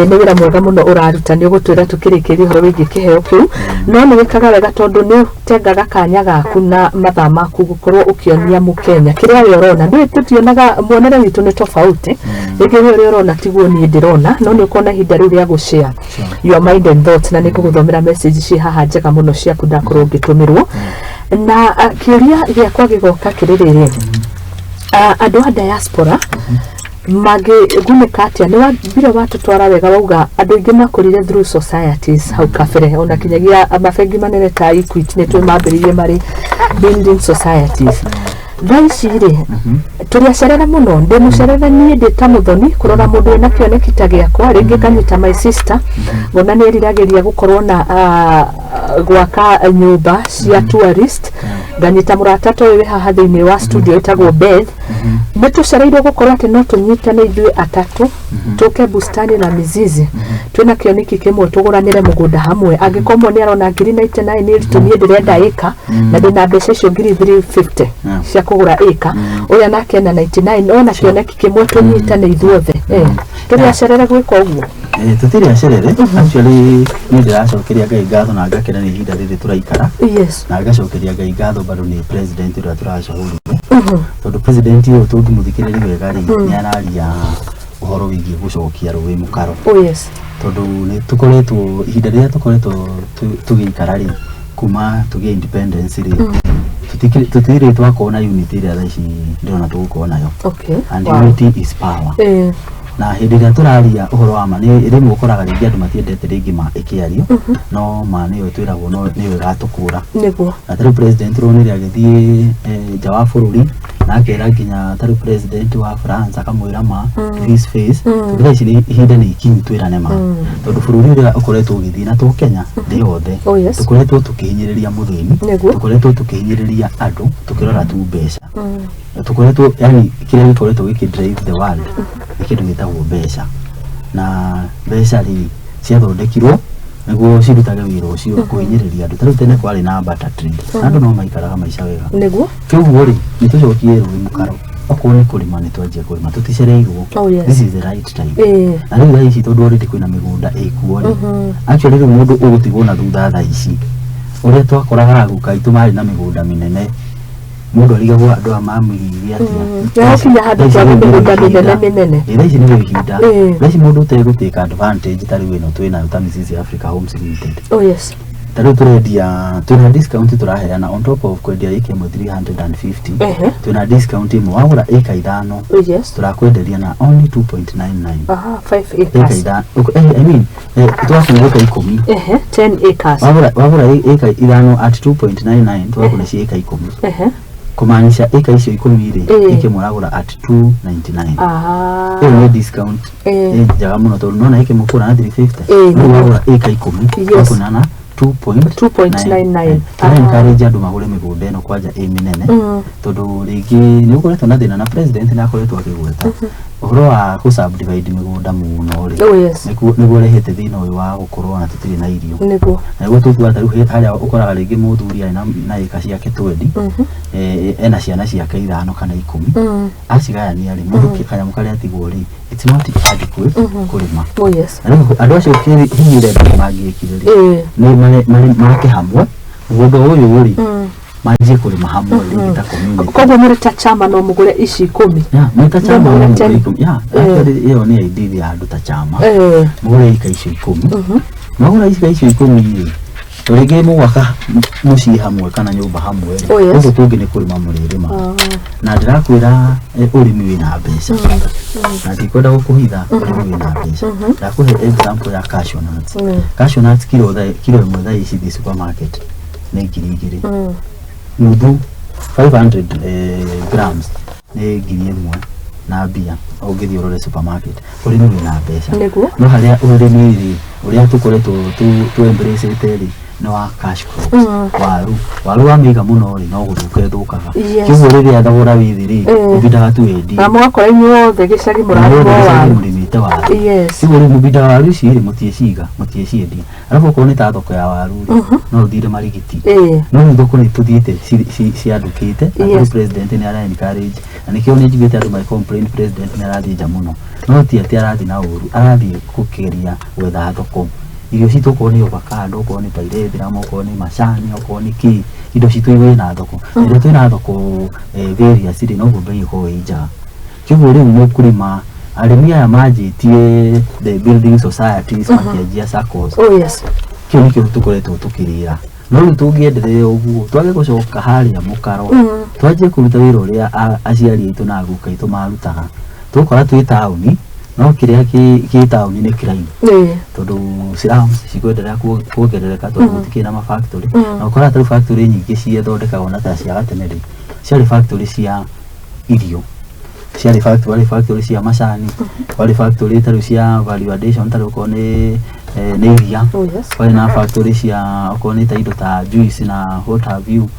ni wira mwega muno uraruta ni gutwira tukirikiria horo wigi kiheo kiu no ni wikaga wega tondu ni tengaga kanya gaku na mathaa maku gukorwo ukionia mukenya kiria we urona ni tutionaga muonere witu ni tofauti rigi we urona tiguo ni ndirona no ni ukona hinda riu ria gushare your mind and thoughts na ni kuguthomera message ci haha njega muno cia kudakorwo ngitumirwo na kiuria giakwa gigoka kiririri andu a diaspora magigunika atia ni wambire watutwara wega wauga andu ingi makurire through societies hau kabere ona kinyagia mabengi manene ta Equity ni twimambiririe mari building societies thaiciri turiacerera muno ndi mucerere ni ndi ta muthoni kurora mundu ena kioneki ta giakwa ringi kanyita my sister ngona ni eriragiria gukorwo na gwaka nyumba cia tourist nganyita mũratatu ũyũ haha thĩinĩ wa studio ĩtagwo Beth nĩ tũcereirwo gũkorwo atĩ no tũnyitane ithuĩ atatũ tũke bustani na mizizi twĩna kĩoneki kĩmwe tũgũranĩre mũgũnda hamwe angĩkomwo nĩ arona 99 nĩ tũniĩ ndĩrenda ĩka na ndĩna mbeca icio 350 cia kũgũra ĩka ũrĩa nake na 99 ona kĩoneki kĩmwe tũnyitane ithuothe tũrĩ acerere gwĩka ũguo tutiri acerere actually nĩ ndĩracokeria Ngai ngatho na ngakena nĩ ihinda rĩrĩ tũraikara na ngacokeria Ngai ngatho bado nĩ president ũrĩa tũracagũrire tondũ president ũyũ tũngĩmũthikĩrĩria wega nĩ araria ũhoro wĩgiĩ gũcokia rũĩ mũkaro tondũ nĩ tũkoretwo ihinda rĩrĩa tũkoretwo tũgĩikara rĩ kuma tũgĩe independence rĩ tũtirĩ twakorwo unity ĩrĩa thaa ici ndĩrona tũgũkorwo nayo and unity is power na hĩndĩ ĩrĩa tũraria ũhoro wa ma nĩ rĩmwe ũkoraga rĩngĩ andũ matiendete rĩngĩ ma ĩkĩario no ma nĩyo twĩragwo nĩyo ĩgatũkũra na tarĩu president Ronald agĩthiĩ nja wa bũrũri na akera nginya tarĩu president wa France akamwĩra ma his face tondũ ici ihinda nĩ ikinyu twĩrane ma tondũ bũrũri ũrĩa ũkoretwo ũgĩthiĩ na tũ Kenya thĩ yothe tũkoretwo tũkĩhinyĩrĩria mũthĩni tũkoretwo tũkĩhinyĩrĩria andũ tũkĩrora tu mbeca tũkoretwo yani kĩrĩa gĩkoretwo gĩkĩdrive the world nĩ kĩndũ gĩtagwo mbeca na mbeca rĩ ciathondekirwo nĩguo cirutage wĩra ũcio kũhinyĩrĩria andũ tarĩu tene kwarĩ na barter trade andũ no maikaraga maica wega kĩoguo rĩ nĩ tũcokie rũĩ mũkaro okorwo nĩ kũrĩma nĩ twanjia kũrĩma tũticereirwo this is the right time na rĩu thaa ici tondũ already kwĩna mĩgũnda ĩkuo rĩ actually rĩu mũndũ ũgũtigwo na thutha thaa ici ũrĩa twakoraga aguka aitũ marĩ na mĩgũnda mĩnene mũndũ arigagwo andũ a mamĩgiria atĩa kinya handũ kwa mĩgũnda mĩnene thaa ici nĩ ihinda thaa ici mũndũ ũtegũtĩka advantage tarĩu ĩno twĩnayo ta Mrs Africa Homes Limited tarĩu tũrendia twĩna discount tũraheana on top of kwendia ĩka ĩmwe 350 twĩna discount ĩmwe wagũra ĩka ithano tũrakwenderia na only 2.99 5 acres I mean twakuga ĩka 10 10 acres wagũra ĩka ithano at 2.99 twakũna ci ĩka 10 kumaanisha ĩka icio 10 rĩ ĩka ĩmwe wagũra at 299 ĩyo nĩ discount njega mũno tondũ nona ĩka ĩmwe kũra na 350 rĩu wagũra ĩka 10 wakũna na 2.99 encourage andũ magũre mĩgũnda ĩno kwanja mĩnene tondũ rĩngĩ nĩ ũkoretwo na thĩna na president nĩ akoretwo akĩgweta ũhoro wa kũ subdivide mĩgũnda mũno rĩ nĩguo rehete thĩna ũyũ wa gũkorwo na tũtirĩ na irio na nĩguo tũkuga tarĩu harĩa ũkoraga rĩngĩ mũthuri arĩ na ĩka ciake 20 ena ciana ciake 5 kana 10 acigayania rĩ mũndũ kanyamũ karĩa atigwo rĩ it's not adequate kũrĩma na rĩu andũ acio hihi rĩngĩ mangĩkire rĩ nĩ make hamwe mũgũnda ũyũ rĩ manjie kũrĩma hamwe rĩngĩ ta community koguo mũrĩ ta chama no mũgũre ici 10 mũrĩ ta chama no mũgũre 10 ĩyo nĩ idea ya andũ ta chama mũgũre ĩka icio 10 magũra ĩka icio 10 rĩ rĩngĩ mũgwaka mũciĩ hamwe kana nyũmba hamwe ũguo tũngĩ nĩ kũrĩma mũrĩrĩma na ndĩrakwĩra ũrĩmi wĩna mbeca na ndikwenda gũkũhitha ũrĩmi wĩna mbeca ndakũhe example ya cashew nuts kilo ĩmwe thaa ici thĩ supermarket nĩ 2,000 nuthu 500 grams nĩ 1,000 na mbia ũngĩthiĩ ũrore supermarket ũrĩmi wĩna mbeca no harĩa ũrĩmi rĩ ũrĩa tũkoretwo tũ-embrace rĩ no wa cash crops waru wa mĩiga mũno rĩ no gũthũka thũkaga kĩguo rĩrĩa thogora wĩ thĩ rĩ ũbindaga tu wendi na mwakora inyuothe gĩcagi mũrarĩmwo waru mũrĩmĩte waru kĩguo rĩu mũbindaga waru ici rĩ mũtieciendia arabu okorwo nĩ ta thoko ya waru rĩ no ũthire marigiti no rĩu thoko nĩ tũthiĩte ciandũkĩte na president nĩ ara encourage na nĩkĩo nĩ njiguĩte andũ complain president nĩ arathiĩ nja mũno no ti atĩ arathiĩ na ũru arathiĩ gũkĩgeria gwetha thoko irio citũ okorwo nĩ avocado okorwo nĩ pairethrum okorwo nĩ macani okorwo nĩ kĩ indo citũ iwĩna thoko rĩrĩa twĩna thoko various rĩ noguo mbei ĩkorwo ĩ njega kĩguo rĩu mũkũrĩma arĩmi aya manjĩtie the building societies makĩanjia SACCOs kĩu nĩkĩo tũkoretwo tũkĩrĩra no rĩu tũngĩenderea ũguo twage gũcoka harĩa mũkaro twanjie kũruta wĩra ũrĩa aciari aitũ na aguka aitũ marutaga tũgũkora twĩ taũni no kĩrĩa kĩ taũni nĩ kĩraihu tondũ slums cikwenderea kuongerereka tondũ gũtikĩrĩ na mafactory na ũkora tarĩu factory nyingĩ ciethondekagwo na ta cia gatene rĩ ciarĩ factory cia irio ciarĩ factory cia macani warĩ factory tarĩu cia value addition tarĩu okorwo nĩ nĩ iria kwa na factory cia okoni ta indo ta juice na what have you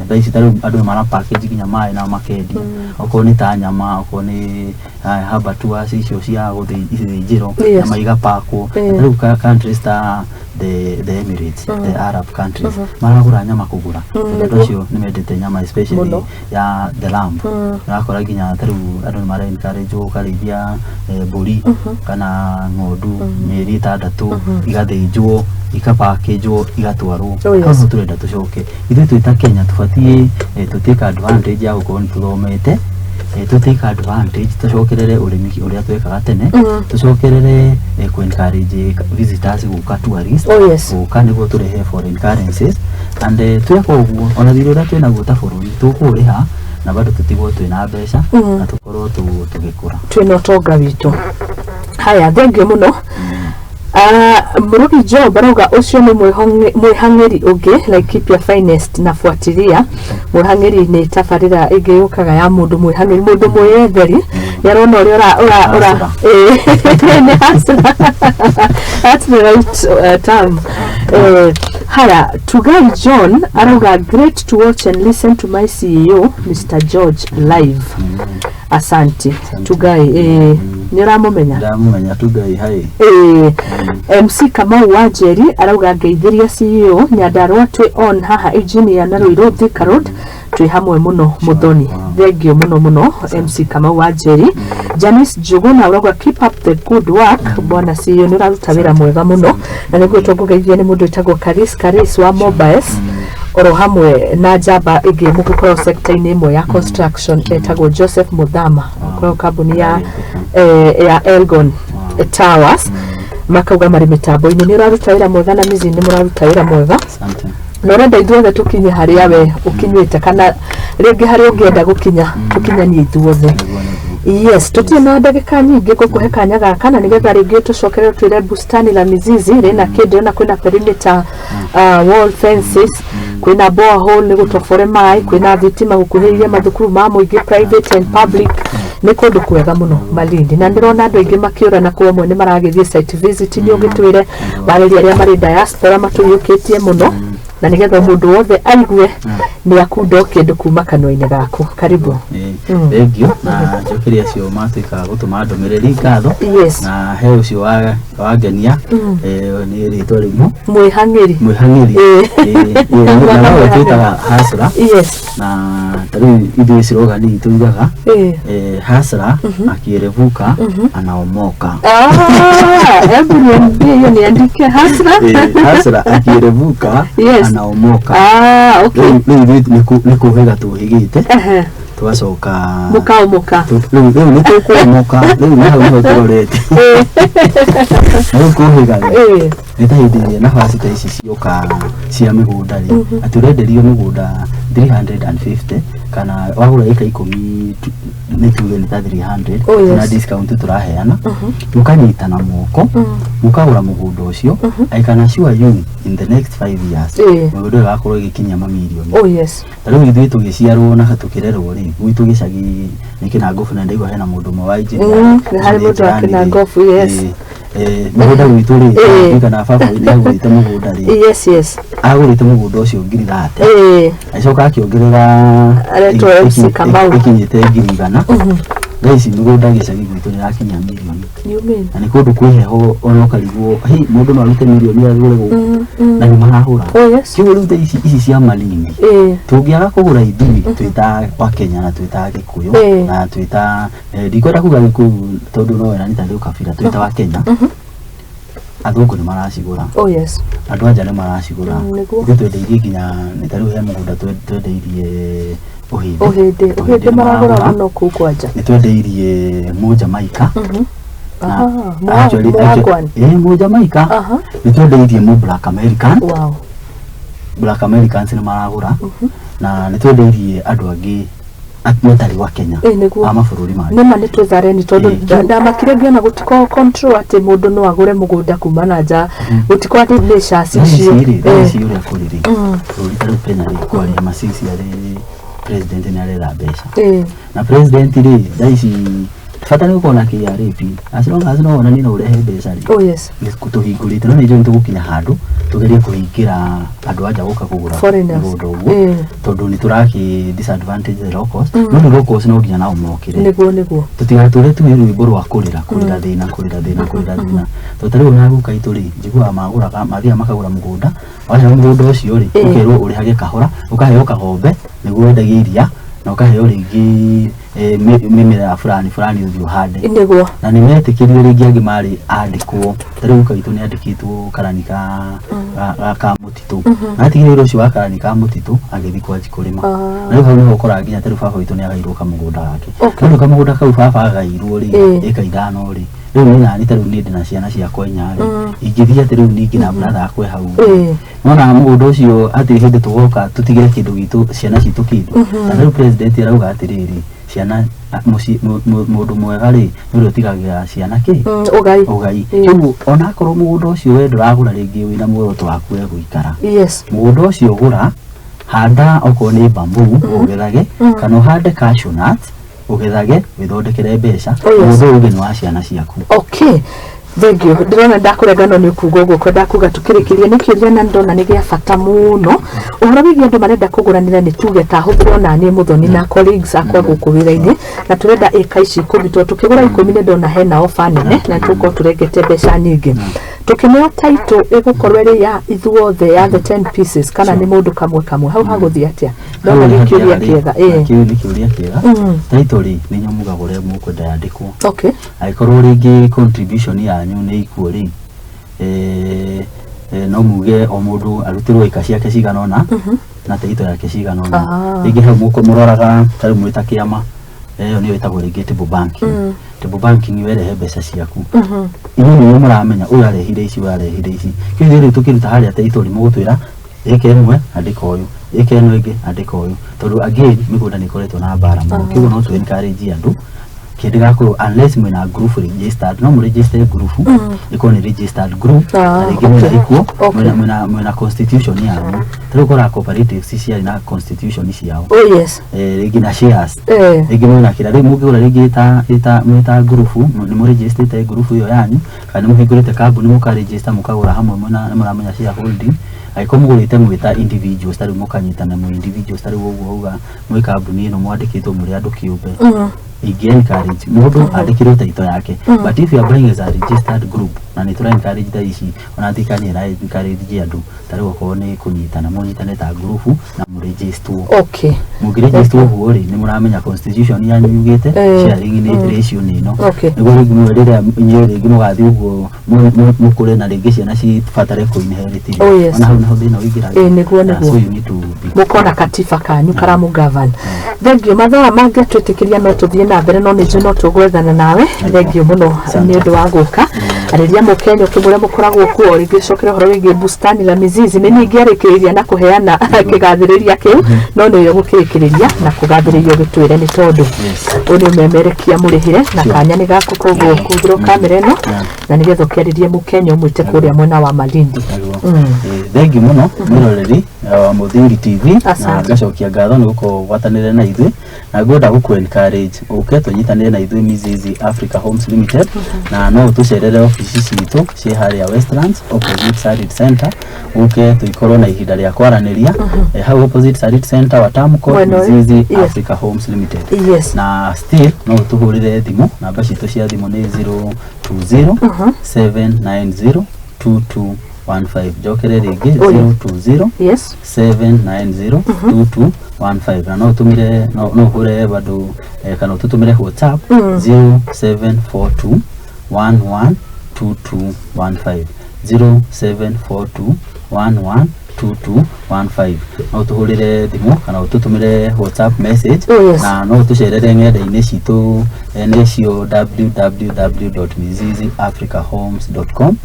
thaici ta rĩu andũ mara package nginya maĩ na makendi okoni ta nyama okoni habatuas icio cia gũthĩnjĩrwo nyama igapakwo rĩu countries ta the Emirates the Arab countries maragũra nyama kũgũra andũ acio nĩ mendete nyama especially ya the lamb nakora nginya ta rĩu andũ mara encourage gũkarĩithia mbũri kana ng'ondu mĩeri 6 igathĩnjwo ikapackage igatwarwo hapo turenda tucoke ithuĩ twĩta Kenya tũbatie tutake advantage ya gũkorwo nĩtũthomete tutake advantage tucokerere ũrĩmi ũrĩa twekaga tene tucokerere encourage visitors gũka tourists gũka nĩguo tũrehe foreign currencies and tweka ũguo ona thirĩ ũrĩa twĩnaguo ta bũrũri tũkũrĩha na bado tutigwo twĩna mbeca na tũkorwo tũgĩkũra twĩna ũtonga witũ. Haya, thengio mũno. Murugi Job arauga ucio ni mwihang'eri ungi like keep your finest na fuatilia mwihang'eri ni tabarira ingi yukaga ya mundu mwihang'eri mundu mwiyetheri yarona uri ora ni hasra. That's the right term. Haya, Tugai John arauga great to watch and listen to my CEO Mr. George live. Asante Tugai niramumenya Tugai hai MC Kamau Wanjeri arauga ngeithiria CEO Nyandarua twi on haha engineer na Ruiru Thika Road twi hamwe muno muthoni. Thengio muno MC Kamau Wanjeri. Janice Juguna arauga keep up the good work bwana CEO ni raruta wira mwega muno na niguo tũngũgeithia ni mundu etagwo Karis wa mobiles oro hamwe na jamba igi mugukorwo sector-inĩ imwe ya construction etagwo Joseph Muthama kwa kambuni ya Elgon Towers makauga mari mitambo-inĩ ni uraruta wira mwega na mizi ni muraruta wira mwega. Asante. No renda ithuothe tukinye haria we ukinyite kana ringi haria ungienda gukinya tukinyanie ithuothe. Yes, tutie na ndagika nyingi gukuhe kanya gaka na nigetha ringi tucokerere twire bustani la mizizi rina kindi na kwina perimeter wall fences kwina borehole ni gutofore mai kwina thitima gukuhiria mathukuru ma muingi private and public ni kundu kwega muno Malindi na ndirona andu aingi makiura na kuo mwe ni maragithie site visit ni ugitwire bareri aria mari diaspora matuyukitie muno na nigetha mundu wothe aigue ni akunda kindu kuma kanwa-inĩ gaku. Karibu. Thengio na njokeria cio matuika gutuma ndomereri ngatho na he ucio wangenia ni ritwa rimu mwihang'eri na twitaga hasra na tari ithuĩ slogan tugaga hasra akierevuka anaomoka. Hebu niambie niandike hasra akierevuka anaomoka. Okay. Ni kuhega tuhigite tugacoka mukaomoka rĩu ni tukuomoka rĩu naho niho turorete rĩu kuhiga ni ta hĩndĩ nafasi ta ici cioka cia mĩgũnda rĩ aturenderio mĩgũnda 350 kana wagũra eka 10 ni tuge ni ta 300 na discount turaheana mukanyita na moko mukagũra mũgũnda ũcio aikana sure you in the next 5 years mũgũnda ũgakorwo ũgĩkinya mamirioni. Rĩu ithuĩ tũgĩciarwo na tukĩrerwo rĩ gwitũ gĩcagi nĩ Kinangofu na ndaigua hena mũndũ ũmwe wa engineer harĩ mũndũ wa Kinangofu mũgũnda gwitũ rĩ kana baba nĩ agũrĩte mũgũnda rĩ agũrĩte mũgũnda ũcio ngiri 30 acoka akĩongerera aretwo MC Kamau ikinyĩte ngiri 100 Raici mĩgũnda gĩcagi gwitũ nĩ yakinya mirioni na nĩ kũndũ kwĩ heho ona ũkarigwo mũndũ no arute mirioni agũre gũkũ na nĩ marahũra. Kiugo rĩu ici cia Malindi tũngĩaga kũgũra ithuĩ twĩta wa Kenya na twĩta Gĩkũyũ na twĩta ndikwenda kuga Gĩkũyũ tondũ no wena nĩ ta kabira twĩta wa Kenya athũngũ nĩ maracigũra. Andũ anja nĩ maracigũra ithuĩ twendeirie nginya nĩ ta rĩu he mũgũnda twendeirie Uhinde maragũra muno kũu kwanja nĩ twendeirie Mũjamaika Mũjamaika nĩ twendeirie Black American Black Americans nĩ maragũra na nĩ twendeirie andũ angĩ matarĩ wa Kenya mabũrũri mangĩ nĩma nĩ twĩthareni tondũ ndamakire ngiona gũtiko control atĩ mũndũ no agũre mũgũnda kuma na nja gũtiko atĩ mbeca icio ũrĩa kũrĩ bũrũri ta rĩu Kenya rĩ kwarĩ macisi arĩ president ni arera mbeca na president ri thaici fatani ko na KRA pin asiro ngazino ona nino urehe besari yes kutuhingurite no nijo ntugukinya handu tugerie kuhingira andu aja guka kugura mundu tondu ni turaki disadvantage locals no locals no nginya nao mokire niguo tutigature tu rwimbo rwa kurira thina tutari ona guka ituri njigua magura mathia makagura mugunda wanya mugunda ucio ri ukirwo uri hage kahora ukaheo kahombe niguo endagia iria na ukaheo ringi mimera fulani uthio hande niguo na nimetikirio ringi angi mari andikwo tari guka itu ni andikitwo karanika ka mutitu na tigiriro ucio wa karanika mutitu agithi kwa jikurima na riu hau ni ukora nginya tari baba itu ni agairwo kamugunda gake no kamugunda kau baba agairwo ri eka ithano ri riu ni nani tari ni ndina ciana cia kwenya ri ingithia tari ni ngina brother akwe hau no na mugunda ucio ati hindi tugoka tutigire kindu gitu ciana citu kindu na riu president arauga atiriri ciana mundu mwega ri nuri utigagira ciana ki ugai riu ona akorwo mugunda ucio we nduragura ringi wina muoroto waku we guikara mugunda ucio gura handa oko ni bambu ugethage kana hande cashew nuts ugethage withondekere mbeca mundu ugi ni wa ciana ciaku Thank you. Ndĩrona ndakurengano nĩ kuuga ũguo kwenda kuga tukĩrĩkĩria nĩ kĩũria na ndona nĩ gĩa bata mũno ũhoro wĩgiĩ andũ marenda kũgũranĩra nĩ tuge ta hũthĩrwo na niĩ Muthoni na colleagues akwa gũkũ wĩra-inĩ na tũrenda ĩka ici 10 tondũ tũkĩgũra 10 nĩ ndona hena ofa nene na tũkorwo tũrengete mbeca nyingĩ tukĩmĩoya title ĩgũkorwo ĩrĩ ya ithuothe ya the 10 pieces kana nĩ mũndũ kamwe hau hagũthiĩ atĩa ndona nĩ kĩũria kĩega kĩũria kĩega title nĩ nyamugagũre mũkwenda yandĩkwo agĩkorwo rĩngĩ contribution yanyu nĩ ikuo rĩ no muge o mũndũ arutirwo ika ciake cigana ona na title yake cigana ona rĩngĩ hau mũroraga tarĩ mwĩta kĩama ĩyo nĩ wĩtagwo rĩngĩ table banking table banking werehe mbeca ciaku inyuĩ nĩwe mũramenya ũyũ arehire ici kĩu rĩu tũkĩruta harĩa title mũgũtwĩra ĩka ĩmwe andĩka ũyũ ĩka ĩno ĩngĩ andĩka ũyũ tondũ again mĩgũnda nĩ ĩkoretwo na mbara mũno kĩu no tũ encourage andũ kĩndĩ gakorwo unless mwĩna group registered no mũregister group ĩkorwo nĩ registered group na rĩngĩ mwĩna ikuo mwĩna constitution yanyu tarĩu ũkora cooperatives ciarĩ na constitution ciao rĩngĩ na shares rĩngĩ mwĩna kĩra rĩu mũngĩgũra rĩngĩ ta group nĩ mũregistrĩte group ĩyo yanyu kana mũhingũrĩte kambuni mũkaregister mũkagũra hamwe nĩ mũramenya shareholding aiko mũgũrĩte mwĩta individuals tarĩu mũkanyitana mũ individuals tarĩu ũguo uga mwĩ kambuni ĩno mwandĩkĩtwo mũrĩ andũ kĩũmbe encourage mundu andikirwo title yake but if you are buying as a registered group na nĩ encourage ta ici ona thikani ra encourage andu tarĩu okorwo nĩ kũnyitana mũnyitane ta group na mũregister mũngĩregister ũguo rĩ nĩ mũramenya constitution yanyu yugĩte sharing nĩ ratio nĩ ĩno nĩguo rĩngĩ rĩrĩa inyuĩ rĩngĩ mũgathiĩ ũguo mũkũre na rĩngĩ ciana cibatare kũinherit ona hau naho thĩna ũingĩraga nĩguo mũkona katiba kanyu karamu govern thengio mathaa mangĩ twĩtĩkĩria no tũthiĩ na mbere no nĩ no tũgwethana nawe thengio mũno nĩ ũndũ wa gũka arĩria mũkenya ũkĩmũrĩa mũkoragwo kuo rĩngĩ cokere ũhoro wĩgiĩ bustani la mizizi nĩ ningĩ arĩkĩrĩria na kũheana kĩgathĩrĩria kĩu no nĩ gũkĩrĩkĩrĩria na kũgathĩrĩrio gĩtwĩre nĩ tondũ ũyũ nĩ ũmemerekia mũrĩhĩre na kanya nĩ gakũ koguo kũthirwo kamera ĩno na nĩgetha ũkĩarĩrie mũkenya ũmwĩte kũrĩa mwena wa Malindi thengio mũno mũroreri wa Mũthuri TV na ngacokia ngatho nĩ gũkorwo gwatanĩre na ithuĩ na ngwenda gũkũ encourage ũke tũnyitanĩre na ithuĩ Mizizi Africa Homes Limited na no tũcerere ofici citũ ciĩ harĩa Westlands opposite Sarit Center ũke tũikorwo na ihinda rĩa kwaranĩria hau opposite Sarit Center Watamuko Mizizi Africa Homes Limited na still no tũhũrĩre thimũ namba citũ cia thimũ nĩ 020 790 2215 jokere rĩngĩ 020 790 2215 na no tumire no hore bado kana tutumire WhatsApp 0742 112215 0742 112215 no tuhurire thimu kana ututumire WhatsApp message na no tucerere ng'enda-inĩ citũ nĩcio www.miziziafricahomes.com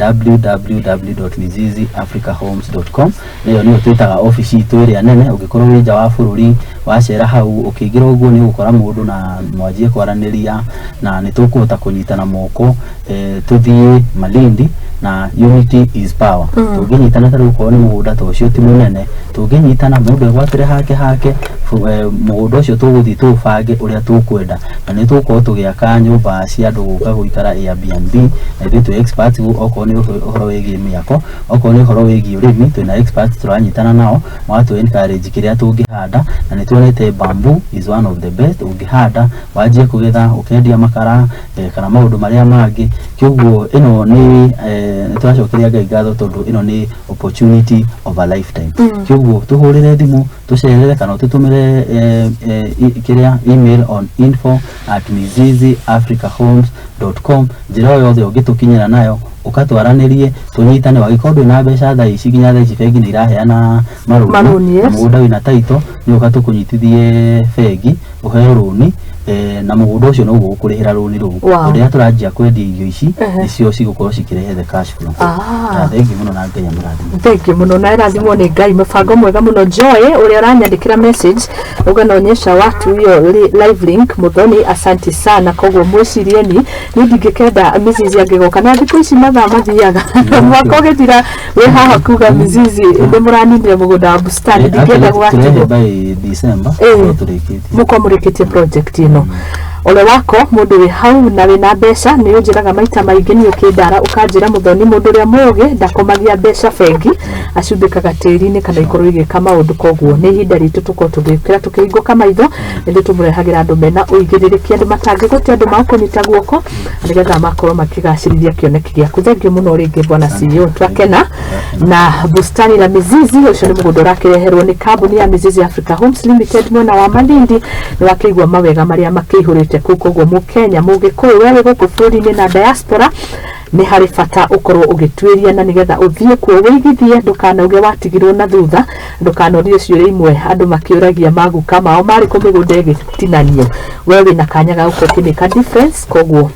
www.miziziafricahomes.com nĩyo nĩyo twĩtaga ofici itũ ĩrĩa nene ũngĩkorwo wĩ nja wa bũrũri wacera hau ũkĩingĩra ũguo nĩ ũgũkora mũndũ na mwanjie kwaranĩria na nĩ tũkũhota kũnyitana moko tũthiĩ Malindi na unity is power. Tũngĩnyitana tarĩ gũkorwo nĩ mũgũnda ta ũcio ti mũnene, tũngĩnyitana mũndũ egwatĩre hake mũgũnda ũcio tũgũthiĩ tũũbange ũrĩa tũkwenda, na nĩ tũgũkorwo tũgĩaka nyũmba cia andũ gũka gũikara Airbnb, na ithuĩ twĩ experts okorwo nĩ ũhoro wĩgiĩ mĩako, okorwo nĩ ũhoro wĩgiĩ ũrĩmi, twĩna experts tũranyitana nao magatũ encourage kĩrĩa tũngĩhanda, na nĩ tuonete bamboo is one of the best. Ũngĩhanda wanjie kũgetha ũkendia makara kana maũndũ marĩa mangĩ, kĩoguo ĩno nĩ tũracokeria Ngai ngatho tondũ ĩno nĩ opportunity of a lifetime. Kĩoguo tũhũrĩre thimũ, tũcerere kana tũtũmĩre kĩrĩa email on info@miziziafricahomes.com. njĩra o yothe ũngĩtũkinyĩra nayo ukatwaranĩrie tunyitane, wagĩkorwo ndwĩna mbeca thaa ici nginya thaa ici bengi nĩ iraheana marũni, mũgũnda wĩna taito nĩ ũka tũkũnyitithie bengi ũheo rũni, na mũgũnda ũcio no gũkũrĩhĩra rũni rũu ũrĩa tũranjia kwendia irio ici nicio cigũkorwo cikĩrehe the cash flow. Thengi mũno na Ngai amũrathime. Thengi mũno na irathimwo nĩ Ngai. Mũbango mwega mũno Joy ũrĩa ũranyandĩkĩra message ũganaonyesha watu hiyo live link Muthoni, asante sana. Koguo mwĩcirieni nĩ ndingĩkenda Mizizi angĩgoka na thikũ ici mathaa mathiaga mwaka ũgĩthira wĩ haha kuga Mizizi nĩ mũraninire mũgũnda wa bustani, ndingĩenda gũgatigwo by December mũkomũrĩkĩtie project ĩno. Ole wako mundu wi hau na wina mbeca ni unjiraga maita maingi ni ukindara ukanjira Muthoni mundu ria mugi ndakomagia mbeca bengi acumbikaga tiri-ini kana ikorwo igika maundu, koguo ni ihinda ritu tuko tugikira tukihinguka maitho ndi tumurehagira andu mena uigiririkia andu matangigote andu makunyita guoko nigetha makorwo makigacirithia kioneki giaku. Thengiũ mũno ringi bwana CEO, twakena na bustani la Mizizi. Ucio ni mũgũnda ũrakireherwo ni kambuni ya Mizizi Africa Homes Limited mwena wa Malindi. Ni wakĩigua mawega maria makĩihũrĩte kuko Mukenya Mũgĩkũyũ wewe gũkũ bũrũri-inĩ na diaspora ni hari bata ukorwo ugitwiria na nigetha uthie kuo wigithie, ndukanauge watigirwo na thutha, ndukanorie ciũria imwe andu makiuragia maguka mao mari ku mĩgũnda ĩgĩtinanio. Wewe na kanyaga uko kimeka difference, koguo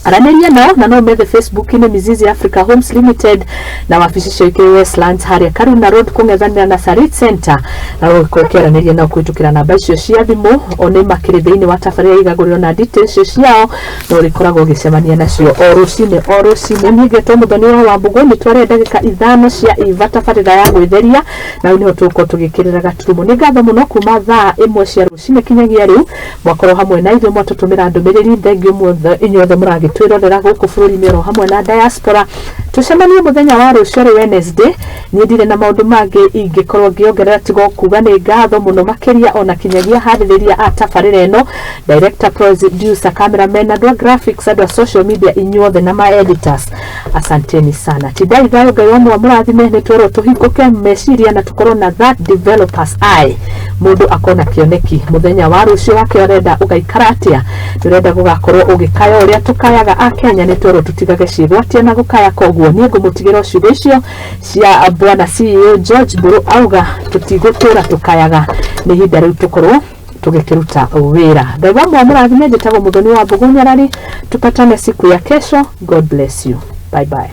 aranĩria nao na no methe Facebook ni Mizizi Africa Homes Limited na wabici cio ikĩ Westlands harĩa Karuna Road kũng'ethanĩra na Sarit Center, na ũkĩaranĩria nao kũhĩtũkĩra namba icio cia thimũ one makĩrĩ thĩinĩ wa tabarĩra igagũrĩrwo na details ciao na ũrĩkoragwo ũgĩcemania nacio o rũcinĩ niĩ ngetwo Muthoni wa Wambũgũ. nĩ tware ndagĩka 5 cia iva tabarĩra ya gwĩtheria na nĩho tũgũkorwo tũgĩkĩrĩra gaturumo. nĩ ngatho mũno kuma thaa 1 cia rũcinĩ kinyagia rĩu mwakorwo hamwe na ithuĩ mwatũtũmĩra ndũmĩrĩri. Thengiũ muothe inyuothe mũragĩ twirorera guku bũrũri-inĩ ro hamwe na diaspora. Tucemanie muthenya wa rũciũ Wednesday. Niĩ ndirĩ na maũndũ mangĩ ingĩkorwo ngĩongerera tiga kuga nĩ ngatho mũno makĩria ona kinyagia harĩrĩria a tabarĩra ĩno, director, producer, cameraman, andũ a graphics, andũ a social media inyuothe na ma editors, asanteni sana. Tidai thayo Ngai wa mũrathime. nĩ twerwo tũhingũke meciria na tũkorwo na that developers eye, mũndũ akona kĩoneki muthenya wa rũciũ wake ũrenda ũgaikara atĩa, ũrenda gũgakorwo ũgĩkaya ũrĩa tũkayaga a Kenya. nĩ twerwo tũtigage ciĩgwatia na gũkaya, koguo niĩ ngũmũtigĩra ciugo icio cia bwana CEO George Mburu auga tũtigũtũra tũkayaga, nĩ ihinda rĩu tũkorwo tũgĩkĩruta wĩra. Ngai wa mũrathime. njĩtagwo Muthoni wa Wambũgũ Nyarari. Tupatane siku ya kesho. God bless you. Bye bye.